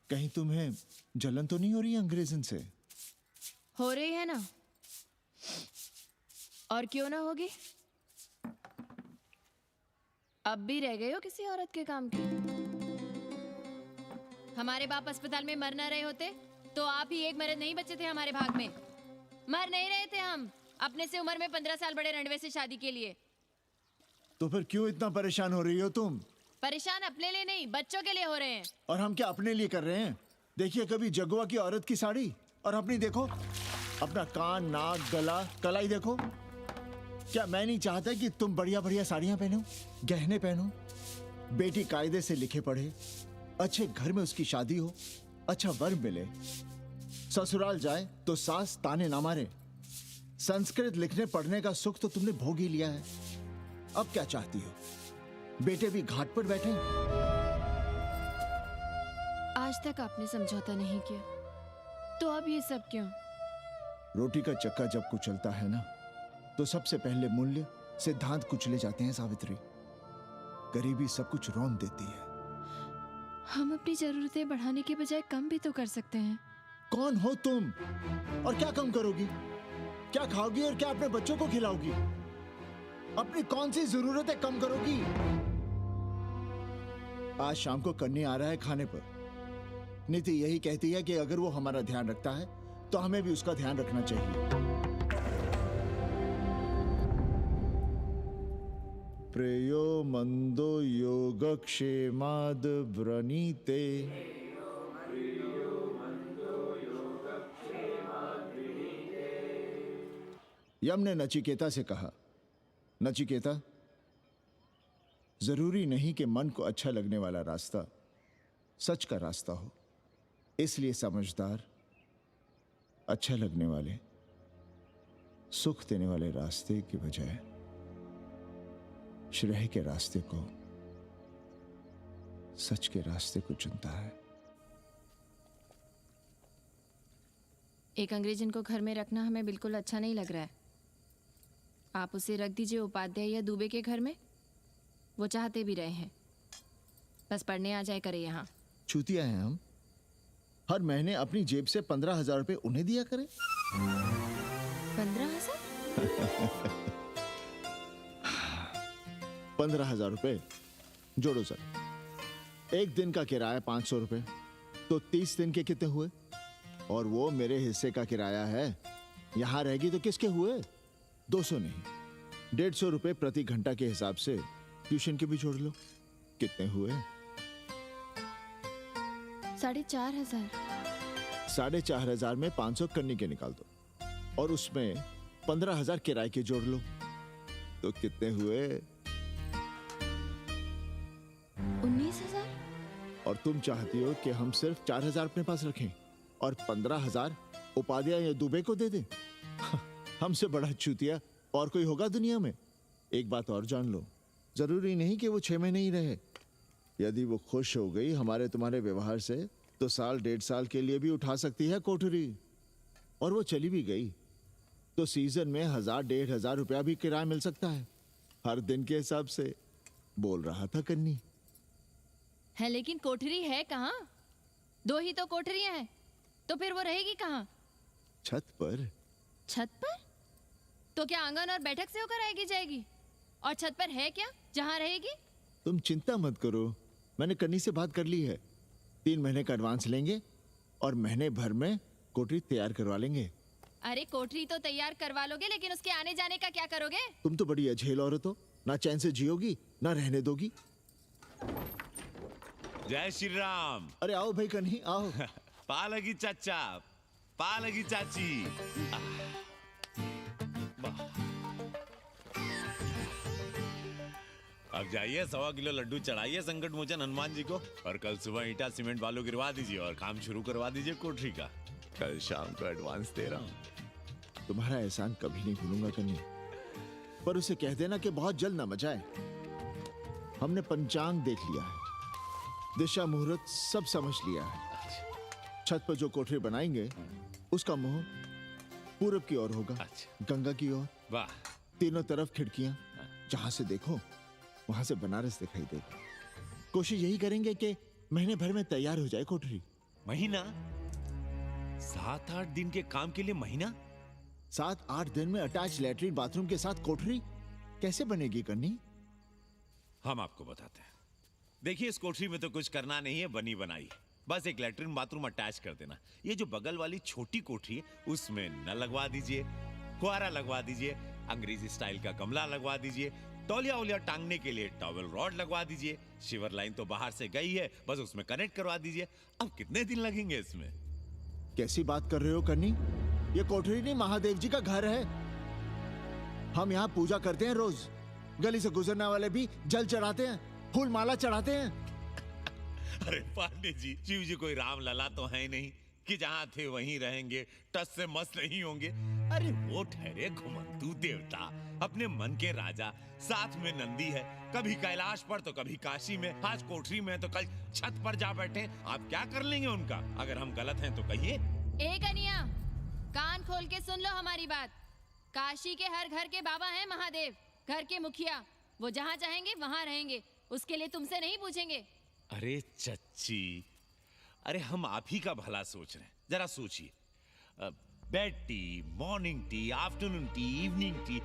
कहीं तुम्हें जलन तो नहीं हो रही अंग्रेजन से? हो रही है ना, और क्यों ना होगी? अब भी रह गए हो किसी औरत के काम की? हमारे बाप अस्पताल में मर ना रहे होते तो आप ही एक मर्द नहीं बचे थे हमारे भाग में। मर नहीं रहे थे हम अपने से उम्र में 15 साल बड़े रंडवे से शादी के लिए। तो फिर क्यों इतना परेशान हो रही हो तुम? परेशान अपने लिए नहीं, बच्चों के लिए हो रहे हैं। और हम क्या अपने लिए कर रहे हैं? देखिए कभी जगुआ की औरत की साड़ी और अपनी देखो, अपना कान, नाक, गला, कलाई देखो। क्या मैं नहीं चाहता कि तुम बढ़िया बढ़िया साड़ियां पहनो, गहने पहनो, बेटी कायदे से लिखे पढ़े, अच्छे घर में उसकी शादी हो, अच्छा वर मिले, ससुराल जाए तो सास ताने ना मारे। संस्कृत लिखने पढ़ने का सुख तो तुमने भोग ही लिया है। अब क्या चाहती हो? बेटे भी घाट पर बैठे। आज तक आपने समझौता नहीं किया, तो अब ये सब क्यों? रोटी का चक्का जब कुचलता है ना, तो सबसे पहले मूल्य सिद्धांत कुचले जाते हैं सावित्री। गरीबी सब कुछ रौंद देती है। हम अपनी जरूरतें बढ़ाने के बजाय कम भी तो कर सकते हैं। कौन हो तुम और क्या कम करोगी? क्या खाओगी और क्या अपने बच्चों को खिलाओगी? अपनी कौन सी जरूरतें कम करोगी? आज शाम को कन्नी आ रहा है खाने पर। नीति यही कहती है कि अगर वो हमारा ध्यान रखता है तो हमें भी उसका ध्यान रखना चाहिए। प्रेयो मंदो योगक्षेमाद व्रणीते। यम ने नचिकेता से कहा, नचिकेता, जरूरी नहीं कि मन को अच्छा लगने वाला रास्ता सच का रास्ता हो। इसलिए समझदार, अच्छा लगने वाले, सुख देने वाले रास्ते की बजाय श्रेय के रास्ते को, सच के रास्ते को चुनता है। एक अंग्रेजन को घर में रखना हमें बिल्कुल अच्छा नहीं लग रहा है। आप उसे रख दीजिए उपाध्याय या दुबे के घर में, वो चाहते भी रहे हैं। बस पढ़ने आ जाए करे यहाँ। चूतिया हैं हम। हर महीने अपनी जेब से 15,000 रुपए उन्हें दिया करें। 15,000? 15,000 रुपए जोड़ो सर। एक दिन का किराया 500 रुपए, तो 30 दिन के कितने हुए? और वो मेरे हिस्से का किराया है। यहां रहेगी तो किसके हुए? 200 नहीं, 150 रुपए प्रति घंटा के हिसाब से ट्यूशन के भी जोड़ लो। कितने हुए? 4,500। 4,500 में 500 कन्नी के निकाल दो और उसमें 15,000 किराए के जोड़ लो, तो कितने हुए? 19,000। और तुम चाहती हो कि हम सिर्फ 4,000 अपने पास रखें और 15,000 उपाध्याय या दुबे को दे दें? हमसे बड़ा चूतिया और कोई होगा दुनिया में? एक बात और जान लो, जरूरी नहीं कि वो 6 महीने ही रहे। यदि वो खुश हो गई हमारे तुम्हारे व्यवहार से, तो साल 1.5 साल के लिए भी उठा सकती है कोठरी। और वो चली भी गई तो सीजन में 1,000-1,500 रुपया भी किराया मिल सकता है, हर दिन के हिसाब से। बोल रहा था कन्नी। है लेकिन कोठरी है कहाँ? 2 ही तो कोठरियां हैं, तो फिर वो रहेगी कहाँ? छत पर। छत पर? तो क्या आंगन और बैठक से होकर आएगी जाएगी? और छत पर है क्या जहाँ रहेगी? तुम चिंता मत करो, मैंने कन्नी से बात कर ली है। 3 महीने का एडवांस लेंगे और महीने भर में कोठरी तैयार करवा लेंगे। अरे कोठरी तो तैयार करवा लोगे, लेकिन उसके आने जाने का क्या करोगे? तुम तो बड़ी अझेल औरत हो, ना चैन से जियोगी ना रहने दोगी। जय श्री राम। अरे आओ भाई कन्ही आओ। पालगी चाचा, पालगी चाची। अब जाइए 1.25 किलो लड्डू चढ़ाइए संकट मोचन हनुमान जी को, और कल सुबह ईटा सीमेंट बालू गिरवा दीजिए और काम शुरू करवा दीजिए कोठरी का। कल शाम को एडवांस दे रहा हूँ। तुम्हारा एहसान कभी नहीं भूलूंगा कन्नी, पर उसे कह देना कि बहुत जल्द ना मचाए। हमने पंचांग देख लिया है, दिशा मुहूर्त सब समझ लिया है। छत पर जो कोठरी बनाएंगे उसका मुंह पूरब की ओर होगा, गंगा की ओर। वाह। तीनों तरफ खिड़कियां, जहां से देखो वहां से बनारस दिखाई देगा। कोशिश यही करेंगे कि महीने भर में तैयार हो जाए कोठरी। महीना? 7-8 दिन के काम के लिए महीना? 7-8 दिन में अटैच लैट्रिन बाथरूम के साथ कोठरी कैसे बनेगी कन्नी? हम आपको बताते हैं। देखिए, इस कोठरी में तो कुछ करना नहीं है, बनी बनाई। बस एक लैट्रिन बाथरूम अटैच कर देना। ये जो बगल वाली छोटी कोठरी है उसमें नल लगवा दीजिए, फुहारा लगवा दीजिए, अंग्रेजी स्टाइल का गमला लगवा दीजिए, तौलिया उलिया टांगने के लिए टॉवल रॉड लगवा दीजिए। शिवर लाइन तो बाहर से गई है, बस उसमें कनेक्ट करवा दीजिए। अब कितने दिन लगेंगे इसमें? कैसी बात कर रहे हो कन्नी? ये कोठरी नहीं, महादेव जी का घर है। हम यहाँ पूजा करते हैं रोज। गली से गुजरने वाले भी जल चढ़ाते हैं, फूल माला चढ़ाते हैं। अरे पांडे जी, शिव जी कोई राम लला तो है नहीं कि जहां थे वहीं रहेंगे, टस से मस नहीं होंगे। अरे वो ठहरे घुमंतू देवता, अपने मन के राजा, साथ में नंदी है, कभी कैलाश पर तो कभी काशी में, आज कोठरी में तो कल छत पर जा बैठे। आप क्या कर लेंगे उनका? अगर हम गलत हैं तो कहिए। ए कन्या, कान खोल के सुन लो हमारी बात। काशी के हर घर के बाबा हैं महादेव, घर के मुखिया। वो जहाँ चाहेंगे वहाँ रहेंगे, उसके लिए तुमसे नहीं पूछेंगे। अरे चच्ची, अरे हम आप ही का भला सोच रहे हैं। जरा सोचिए, bed tea, morning tea, afternoon T, evening tea,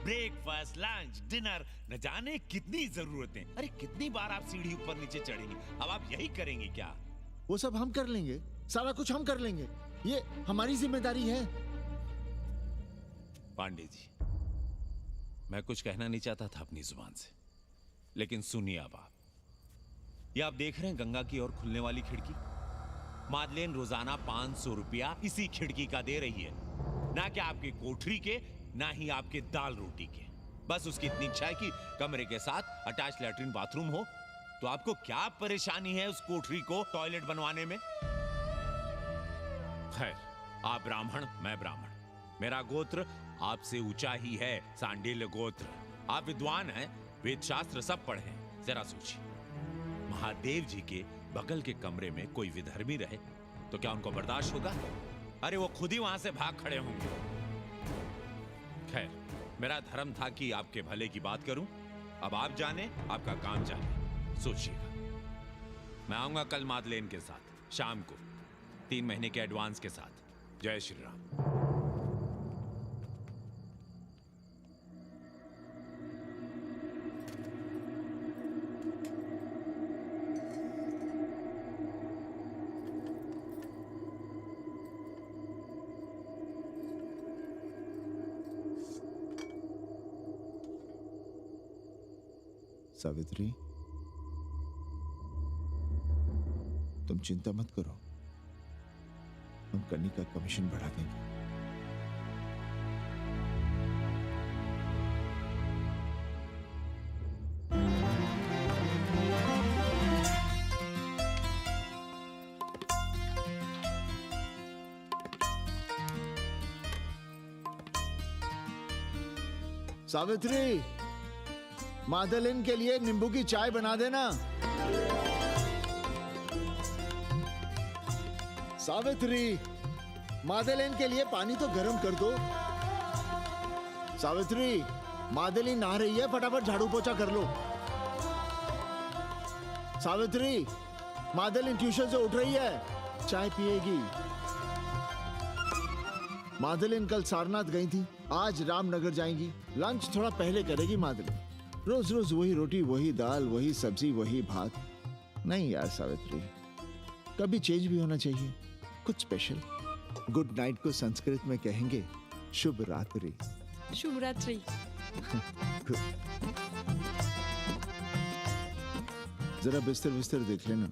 breakfast, lunch, dinner, न जाने कितनी जरूरतें। अरे कितनी बार आप सीढ़ी ऊपर नीचे चढ़ेंगे। अब आप यही करेंगे क्या? वो सब हम कर लेंगे, सारा कुछ हम कर लेंगे, ये हमारी जिम्मेदारी है। पांडे जी, मैं कुछ कहना नहीं चाहता था अपनी जुबान से, लेकिन सुनिए अब आप। ये आप देख रहे हैं गंगा की ओर खुलने वाली खिड़की? मादलेन रोजाना 500 रुपया इसी खिड़की का दे रही है, ना कि आपकी कोठरी के, ना ही आपके दाल रोटी के। बस उसकी इतनी इच्छा है कि कमरे के साथ अटैच लैट्रिन बाथरूम हो। तो आपको क्या परेशानी है उस कोठरी को टॉयलेट बनवाने में? खैर, आप ब्राह्मण, मैं ब्राह्मण, मेरा गोत्र आपसे ऊंचा ही है, सांडिल्य गोत्र। आप विद्वान हैं, वेद शास्त्र सब पढ़े हैं। जरा सोचिए, महादेव जी के बगल के कमरे में कोई विधर्मी रहे तो क्या उनको बर्दाश्त होगा? अरे वो खुद ही वहां से भाग खड़े होंगे। खैर, मेरा धर्म था कि आपके भले की बात करूं। अब आप जाने, आपका काम जाने। सोचिएगा, मैं आऊंगा कल मादलेन के साथ शाम को, 3 महीने के एडवांस के साथ। जय श्री राम। सावित्री, तुम चिंता मत करो, हम कन्नी का कमीशन बढ़ा देंगे। सावित्री, मादलिन के लिए नींबू की चाय बना देना। सावित्री, मादलिन के लिए पानी तो गर्म कर दो। सावित्री, मादलिन नहा रही है, फटाफट झाड़ू पोछा कर लो। सावित्री, मादलिन ट्यूशन से उठ रही है, चाय पिएगी। मादलिन कल सारनाथ गई थी, आज रामनगर जाएंगी। लंच थोड़ा पहले करेगी मादलिन। रोज रोज वही रोटी, वही दाल, वही सब्जी, वही भात। नहीं यार सावित्री, कभी चेंज भी होना चाहिए, कुछ स्पेशल। गुड नाइट को संस्कृत में कहेंगे शुभ रात्रि। शुभ रात्रि। जरा बिस्तर बिस्तर देख लेना,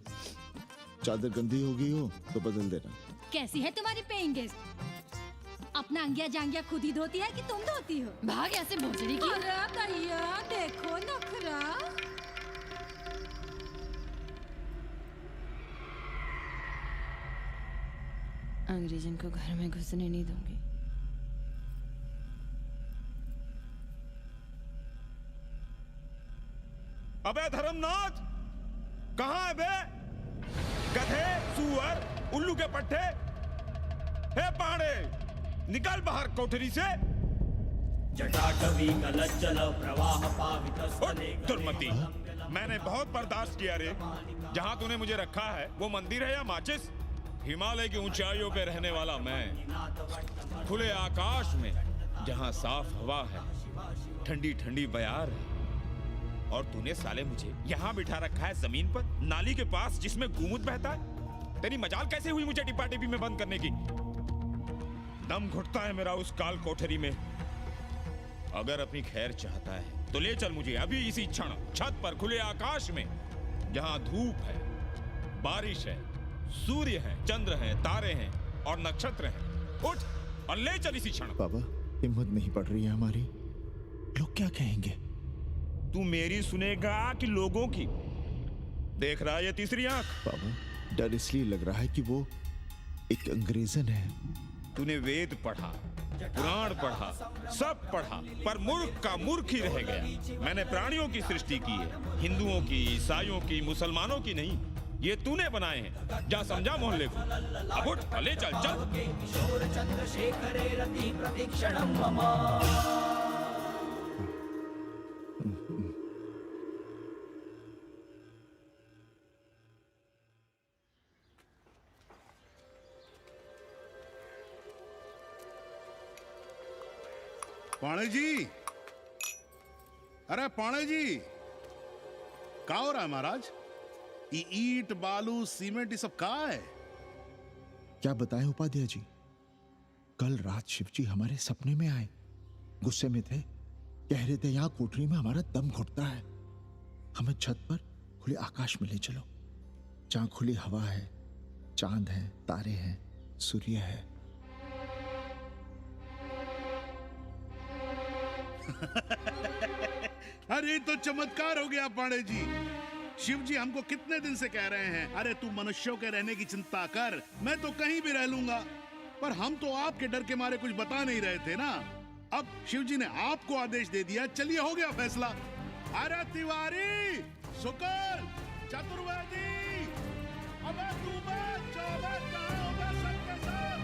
चादर गंदी हो गई हो तो बदल देना। कैसी है तुम्हारी पेइंग गेस्ट? अपना अंगिया जांगिया खुद ही धोती है कि तुम धोती हो? भाग ऐसे भोसड़ी की। अरे भैया देखो नखरा। अंग्रेजन को घर में घुसने नहीं दूंगी। अबे धर्मनाथ, कहाँ है बे? गधे, सुअर, उल्लू के पट्टे। हे पाड़े, निकल बाहर कोठरी से। जटाटवी कलज्जल प्रवाह पावितस्थले। दुर्मति, मैंने बहुत बर्दाश्त किया रे। जहाँ तूने मुझे रखा है वो मंदिर है या माचिस? हिमालय की ऊंचाइयों पे रहने वाला मैं, खुले आकाश में जहाँ साफ हवा है, ठंडी ठंडी बयार है, और तूने साले मुझे यहाँ बिठा रखा है जमीन पर, नाली के पास जिसमें गोमूत्र बहता है। तेरी मजाल कैसे हुई मुझे डिब्बा डिब्बी में बंद करने की? दम घुटता है मेरा उस काल कोठरी में। अगर अपनी खैर चाहता है तो ले चल मुझे अभी इसी क्षण छत पर खुले आकाश में, जहां धूप है, बारिश है, सूर्य है, चंद्र है, तारे हैं और नक्षत्र हैं। उठ और ले चल इसी क्षण। बाबा, हिम्मत नहीं पड़ रही है हमारी, लोग क्या कहेंगे? तू मेरी सुनेगा कि लोगों की? देख रहा है ये तीसरी आंख? बाबा, डर इसलिए लग रहा है कि वो एक अंग्रेजन है। तूने वेद पढ़ा, पुराण पढ़ा, सब पढ़ा, पर मूर्ख का मूर्ख ही रह गया। मैंने प्राणियों की सृष्टि की है, हिंदुओं की, ईसाइयों की, मुसलमानों की नहीं। ये तूने बनाए हैं। जा समझा मोहल्ले को। अब उठ, ले चल चल। पाणे जी, अरे पाणे जी, क्या हो रहा है महाराज? ये ईंट, बालू, सीमेंट, ये सब कहाँ है? क्या बताएं उपाध्याय जी, कल रात शिवजी हमारे सपने में आए, गुस्से में थे, कह रहे थे यहाँ कोठरी में हमारा दम घुटता है, हमें छत पर खुले आकाश में ले चलो, जहां खुली हवा है, चांद है, तारे हैं, सूर्य है। अरे तो चमत्कार हो गया पांडे जी। शिव जी हमको कितने दिन से कह रहे हैं, अरे तू मनुष्यों के रहने की चिंता कर, मैं तो कहीं भी रह लूंगा। पर हम तो आपके डर के मारे कुछ बता नहीं रहे थे ना। अब शिव जी ने आपको आदेश दे दिया, चलिए हो गया फैसला। अरे तिवारी, शुक्ल, चतुर्वेदी, अबे तू सबके साथ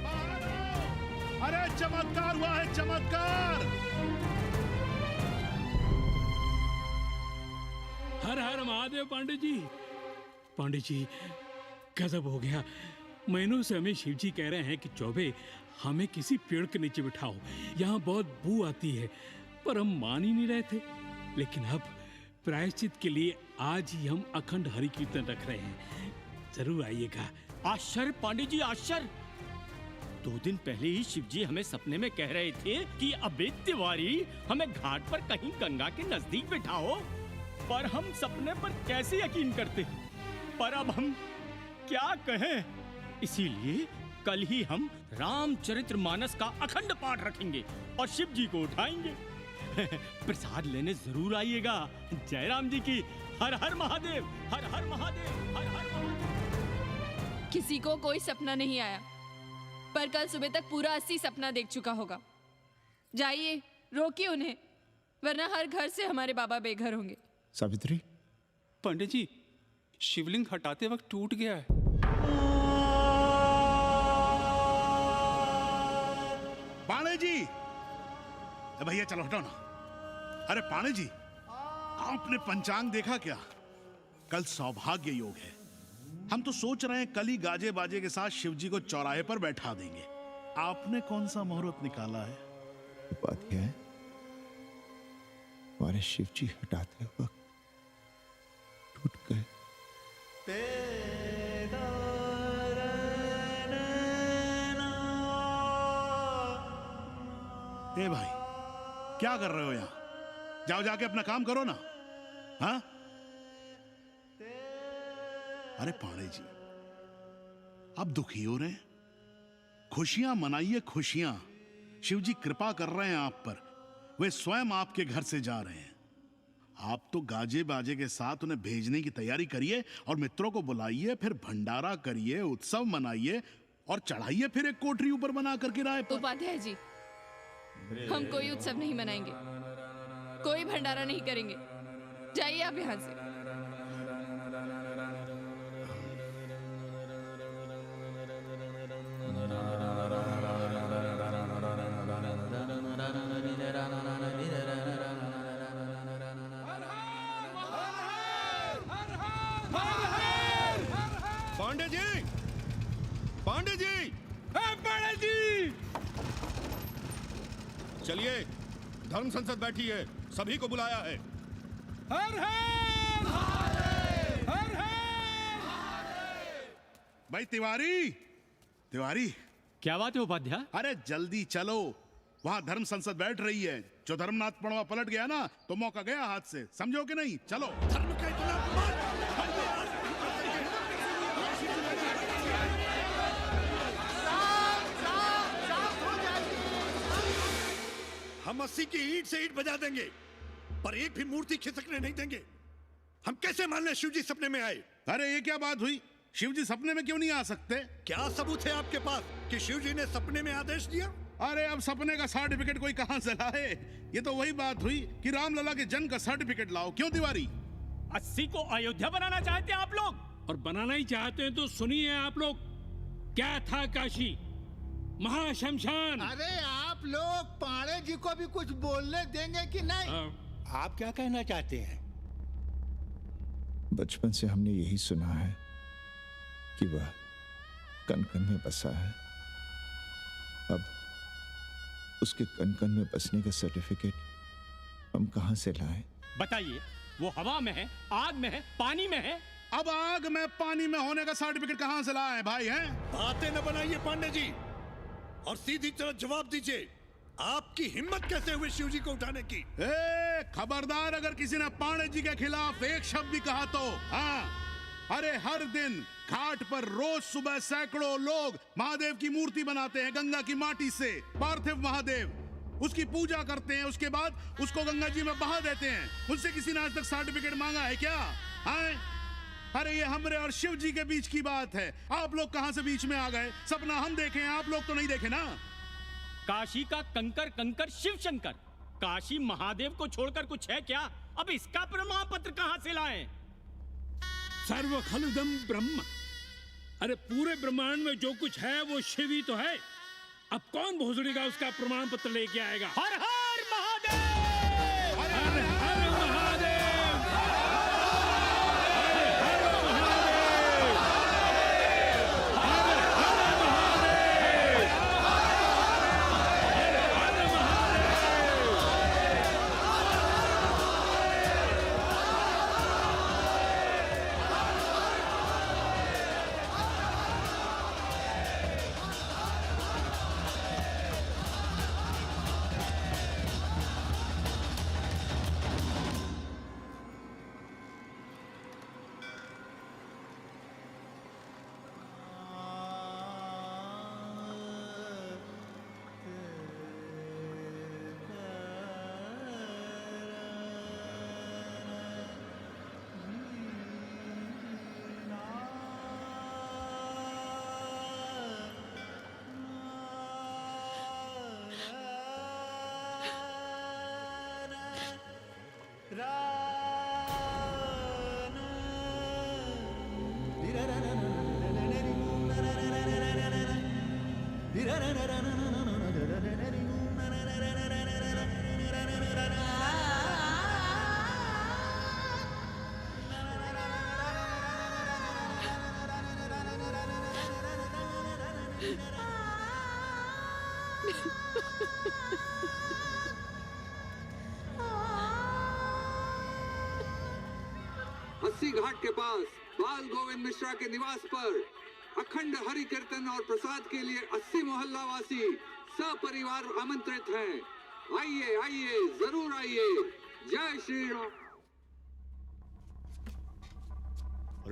बाहर आओ। अरे चमत्कार हुआ है, चमत्कार। हर हर महादेव पांडे जी। पांडे जी गजब हो गया। महीनों से हमें शिव जी कह रहे हैं कि चौबे हमें किसी पेड़ के नीचे बिठाओ, यहाँ बहुत बू आती है, पर हम मान ही नहीं रहे थे। लेकिन अब प्रायश्चित के लिए आज ही हम अखंड हरि कीर्तन रख रहे हैं, जरूर आइएगा। आश्चर्य पांडे जी, आश्चर्य। 2 दिन पहले ही शिव जी हमें सपने में कह रहे थे कि अबे तिवारी हमें घाट पर कहीं गंगा के नजदीक बिठाओ, पर हम सपने पर कैसे यकीन करते। पर अब हम क्या कहें, इसीलिए कल ही हम रामचरितमानस का अखंड पाठ रखेंगे और शिव जी को उठाएंगे। प्रसाद लेने जरूर आइएगा। जय राम जी की। हर हर महादेव, हर हर महादेव, हर हर महादेव। किसी को कोई सपना नहीं आया, पर कल सुबह तक पूरा 80 सपना देख चुका होगा। जाइए, रोकिए उन्हें, वरना हर घर से हमारे बाबा बेघर होंगे। सावित्री, पंडित जी, शिवलिंग हटाते वक्त टूट गया है। पाणे जी, भैया चलो हटाओ ना। अरे पाणे जी, आपने पंचांग देखा क्या? कल सौभाग्य योग है। हम तो सोच रहे हैं कल ही गाजे बाजे के साथ शिव जी को चौराहे पर बैठा देंगे। आपने कौन सा मुहूर्त निकाला है? बात यह है, हमारे शिव जी हटाते वक्त टूट गए। ए भाई, क्या कर रहे हो यहाँ? जाओ जाके अपना काम करो ना। हाँ? अरे पाणे जी, आप दुखी हो रहे हैं? खुशियां मनाइए, खुशियां। शिव जी कृपा कर रहे हैं आप पर। वे स्वयं आपके घर से जा रहे हैं। आप तो गाजे बाजे के साथ उन्हें भेजने की तैयारी करिए और मित्रों को बुलाइए, फिर भंडारा करिए, उत्सव मनाइए और चढ़ाइए फिर एक कोठरी ऊपर बना करके राय पर। उपाध्याय जी, हम कोई उत्सव नहीं मनाएंगे, कोई भंडारा नहीं करेंगे। जाइए आप यहाँ से। पांडे जी, पांडे जी, पांडे जी, चलिए, धर्म संसद बैठी है, सभी को बुलाया है। हर हर हर हर। भाई तिवारी, तिवारी, क्या बात है उपाध्याय? अरे जल्दी चलो, वहां धर्म संसद बैठ रही है। जो धर्मनाथ पड़वा पलट गया ना, तो मौका गया हाथ से, समझो कि नहीं? चलो। धर्म का हम 80 की ईंट से ईंट बजा देंगे, पर एक भी मूर्ति खिसकने नहीं देंगे। हम कैसे मान लें शिव जी सपने में आए? अरे ये क्या बात हुई? शिव जी सपने में क्यों नहीं आ सकते? क्या सबूत है आपके पास कि शिव जी ने सपने में आदेश दिया? अरे अब सपने का सर्टिफिकेट कोई कहां से लाए? ये तो वही बात हुई कि रामलला के जन्म का सर्टिफिकेट लाओ। क्यों तिवारी? 80 को अयोध्या बनाना चाहते हैं आप लोग? और बनाना ही चाहते हैं तो सुनिए आप लोग, क्या था काशी महाशमशान। अरे आप लोग पाणे जी को भी कुछ बोलने देंगे कि नहीं? आप क्या कहना चाहते हैं? बचपन से हमने यही सुना है कि वह कन कन में बसा है। अब उसके कन कन में बसने का सर्टिफिकेट हम कहां से लाएं? बताइए, वो हवा में है, आग में है, पानी में है? अब आग में पानी में होने का सर्टिफिकेट कहां से लाए भाई? हैं? बातें न बनाइए पांडे जी, और सीधी तरह जवाब दीजिए। आपकी हिम्मत कैसे हुई शिव जी को उठाने की? खबरदार, अगर किसी ने पाणे जी के खिलाफ एक शब्द भी कहा तो। हाँ, अरे हर दिन घाट पर रोज सुबह सैकड़ों लोग महादेव की मूर्ति बनाते हैं गंगा की माटी से, पार्थिव महादेव। उसकी पूजा करते हैं, उसके बाद उसको गंगा जी में बहा देते हैं। उनसे किसी ने आज तक सर्टिफिकेट मांगा है क्या? हाँ? अरे ये हमरे और शिव जी के बीच की बात है। आप लोग कहां से बीच में आ गए? सपना हम देखे हैं, आप लोग तो नहीं देखे ना। काशी का कंकर कंकर शिव शंकर, काशी महादेव को छोड़कर कुछ है क्या? अब इसका प्रमाण पत्र कहां से लाएं? सर्व खलुदम ब्रह्म, अरे पूरे ब्रह्मांड में जो कुछ है वो शिव ही तो है। अब कौन भोसड़ी का उसका प्रमाण पत्र लेके आएगा? हर हर महादेव, हर हर महादेव, अस्सी घाट के पास बाल गोविंद मिश्रा के निवास पर अखंड हरि कीर्तन और प्रसाद के लिए 80 मोहल्ला वासी सपरिवार आमंत्रित हैं। आइए आइए, जरूर आइए। जय श्री राम।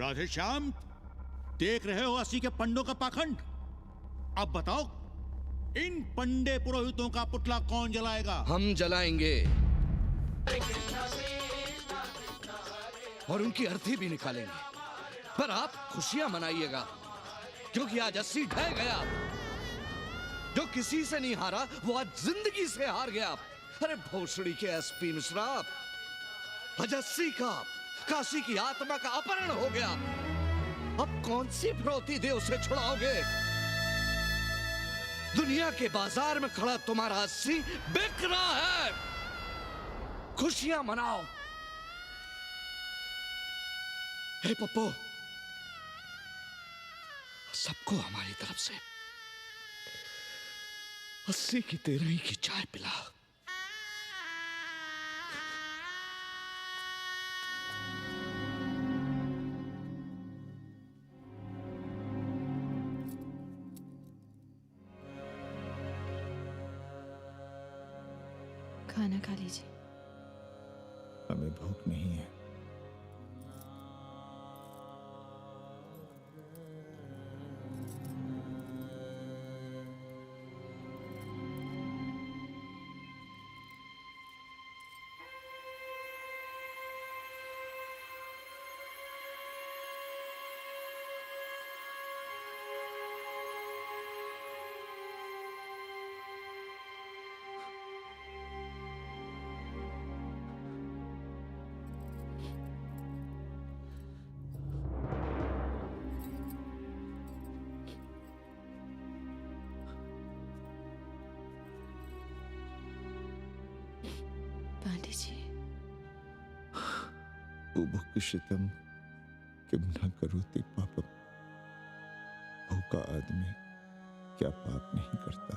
राधे श्याम, देख रहे हो 80 के पंडों का पाखंड? अब बताओ, इन पंडे पुरोहितों का पुतला कौन जलाएगा? हम जलाएंगे और उनकी अर्थी भी निकालेंगे। पर आप खुशियां मनाइएगा, क्योंकि आज 80 ढह गया। जो किसी से नहीं हारा वो आज जिंदगी से हार गया। अरे भोसड़ी के एसपी मिश्रा, आज 80 का काशी की आत्मा का अपहरण हो गया। अब कौन सी फिरौती दे उसे छुड़ाओगे? दुनिया के बाजार में खड़ा तुम्हारा 80 बिक रहा है। खुशियां मनाओ। हे पप्पू, सबको हमारी तरफ से 80 की 13 की चाय पिला। खाना खा लीजिए। हमें भूख नहीं है। पांडे जी, बुभुक्षितम किम न करोति पापम। भूखा आदमी क्या पाप नहीं करता,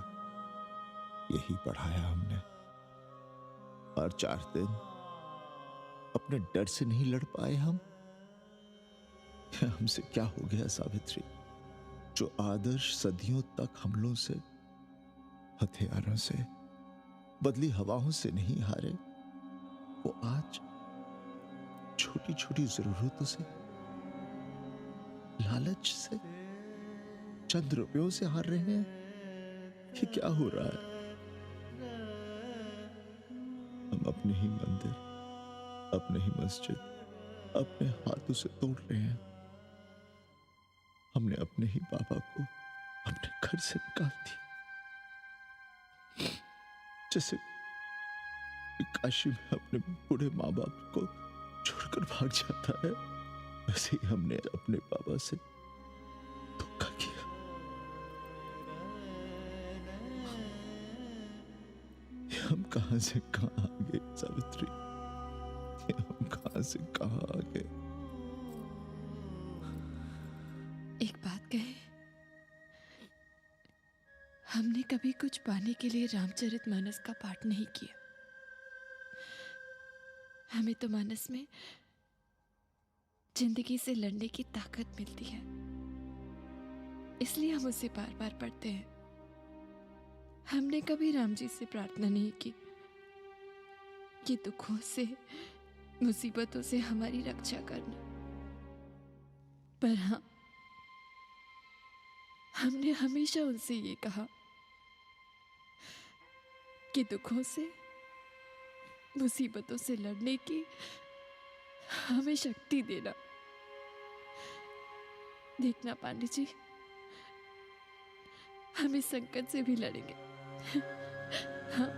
यही पढ़ाया हमने। और 4 दिन अपने डर से नहीं लड़ पाए हम। हमसे क्या हो गया सावित्री? जो आदर्श सदियों तक हमलों से, हथियारों से, बदली हवाओं से नहीं हारे, वो आज छोटी छोटी जरूरतों से, लालच से, चंद रुपयों से हार रहे हैं। ये क्या हो रहा है? अपने ही मंदिर, अपने ही मस्जिद अपने हाथों से तोड़ रहे हैं। हमने अपने ही बाबा को अपने घर से निकाल दिया। जैसे काशी में अपने बूढ़े माँ बाप को छोड़कर भाग जाता है, वैसे ही हमने अपने बाबा से धोखा किया। ये हम कहां से कहां आ गए सावित्री, ये हम कहां से कहां आ गए। एक बात कहे, हमने कभी कुछ पाने के लिए रामचरितमानस का पाठ नहीं किया। हमें तो मानस में जिंदगी से लड़ने की ताकत मिलती है, इसलिए हम उसे बार बार पढ़ते हैं। हमने कभी राम जी से प्रार्थना नहीं की कि दुखों से, मुसीबतों से हमारी रक्षा करना, पर हाँ, हमने हमेशा उनसे ये कहा कि दुखों से, मुसीबतों से लड़ने की हमें शक्ति देना। देखना पांडे जी, हम इस संकट से भी लड़ेंगे। हाँ।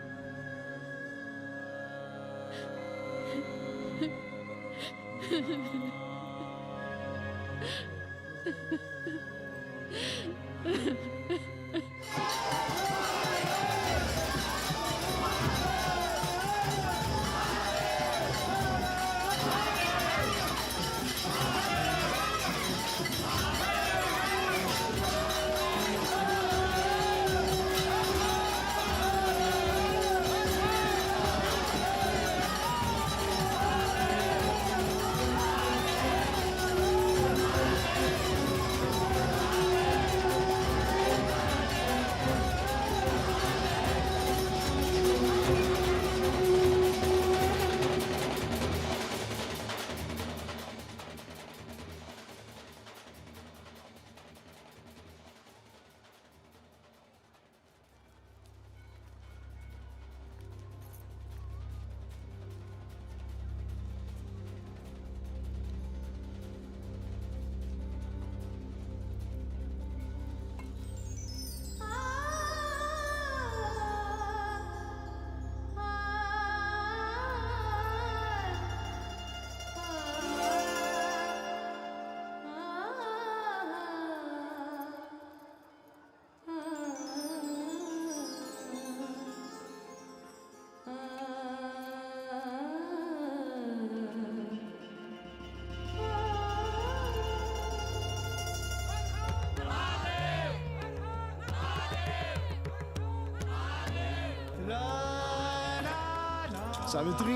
सावित्री,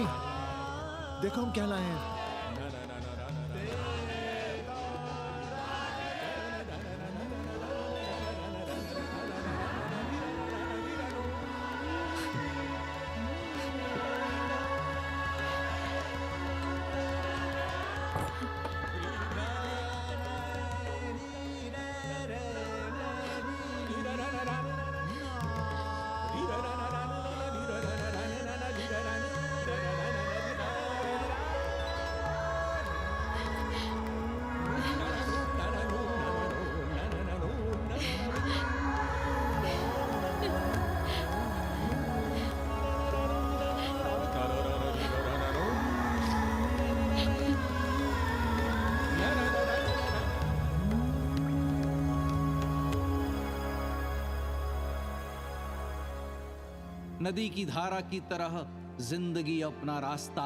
देखो हम क्या लाए हैं। नदी की धारा की तरह जिंदगी अपना रास्ता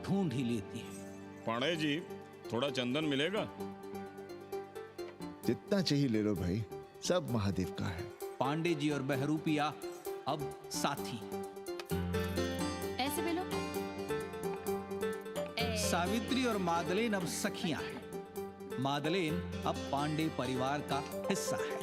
ढूंढ ही लेती है। पांडे जी, थोड़ा चंदन मिलेगा? जितना चाहिए ले लो भाई, सब महादेव का है। पांडे जी और बहरूपिया अब साथी। ऐसे बेलो। सावित्री और मादलेन अब सखियां हैं। मादलेन अब पांडे परिवार का हिस्सा है।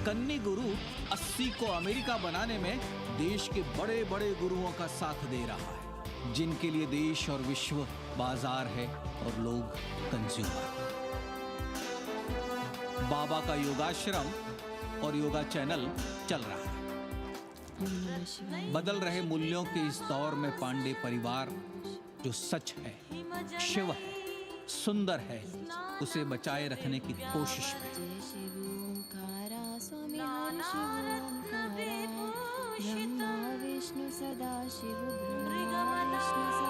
कन्नी गुरु 80 को अमेरिका बनाने में देश के बड़े बड़े गुरुओं का साथ दे रहा है, जिनके लिए देश और विश्व बाजार है और लोग कंज्यूमर। बाबा का योगाश्रम और योगा चैनल चल रहा है। बदल रहे मूल्यों के इस दौर में पांडे परिवार जो सच है, शिव है, सुंदर है, उसे बचाए रखने की कोशिश में। ब्रह्मा विष्णु सदा शिव ब्रह्मा विष्णु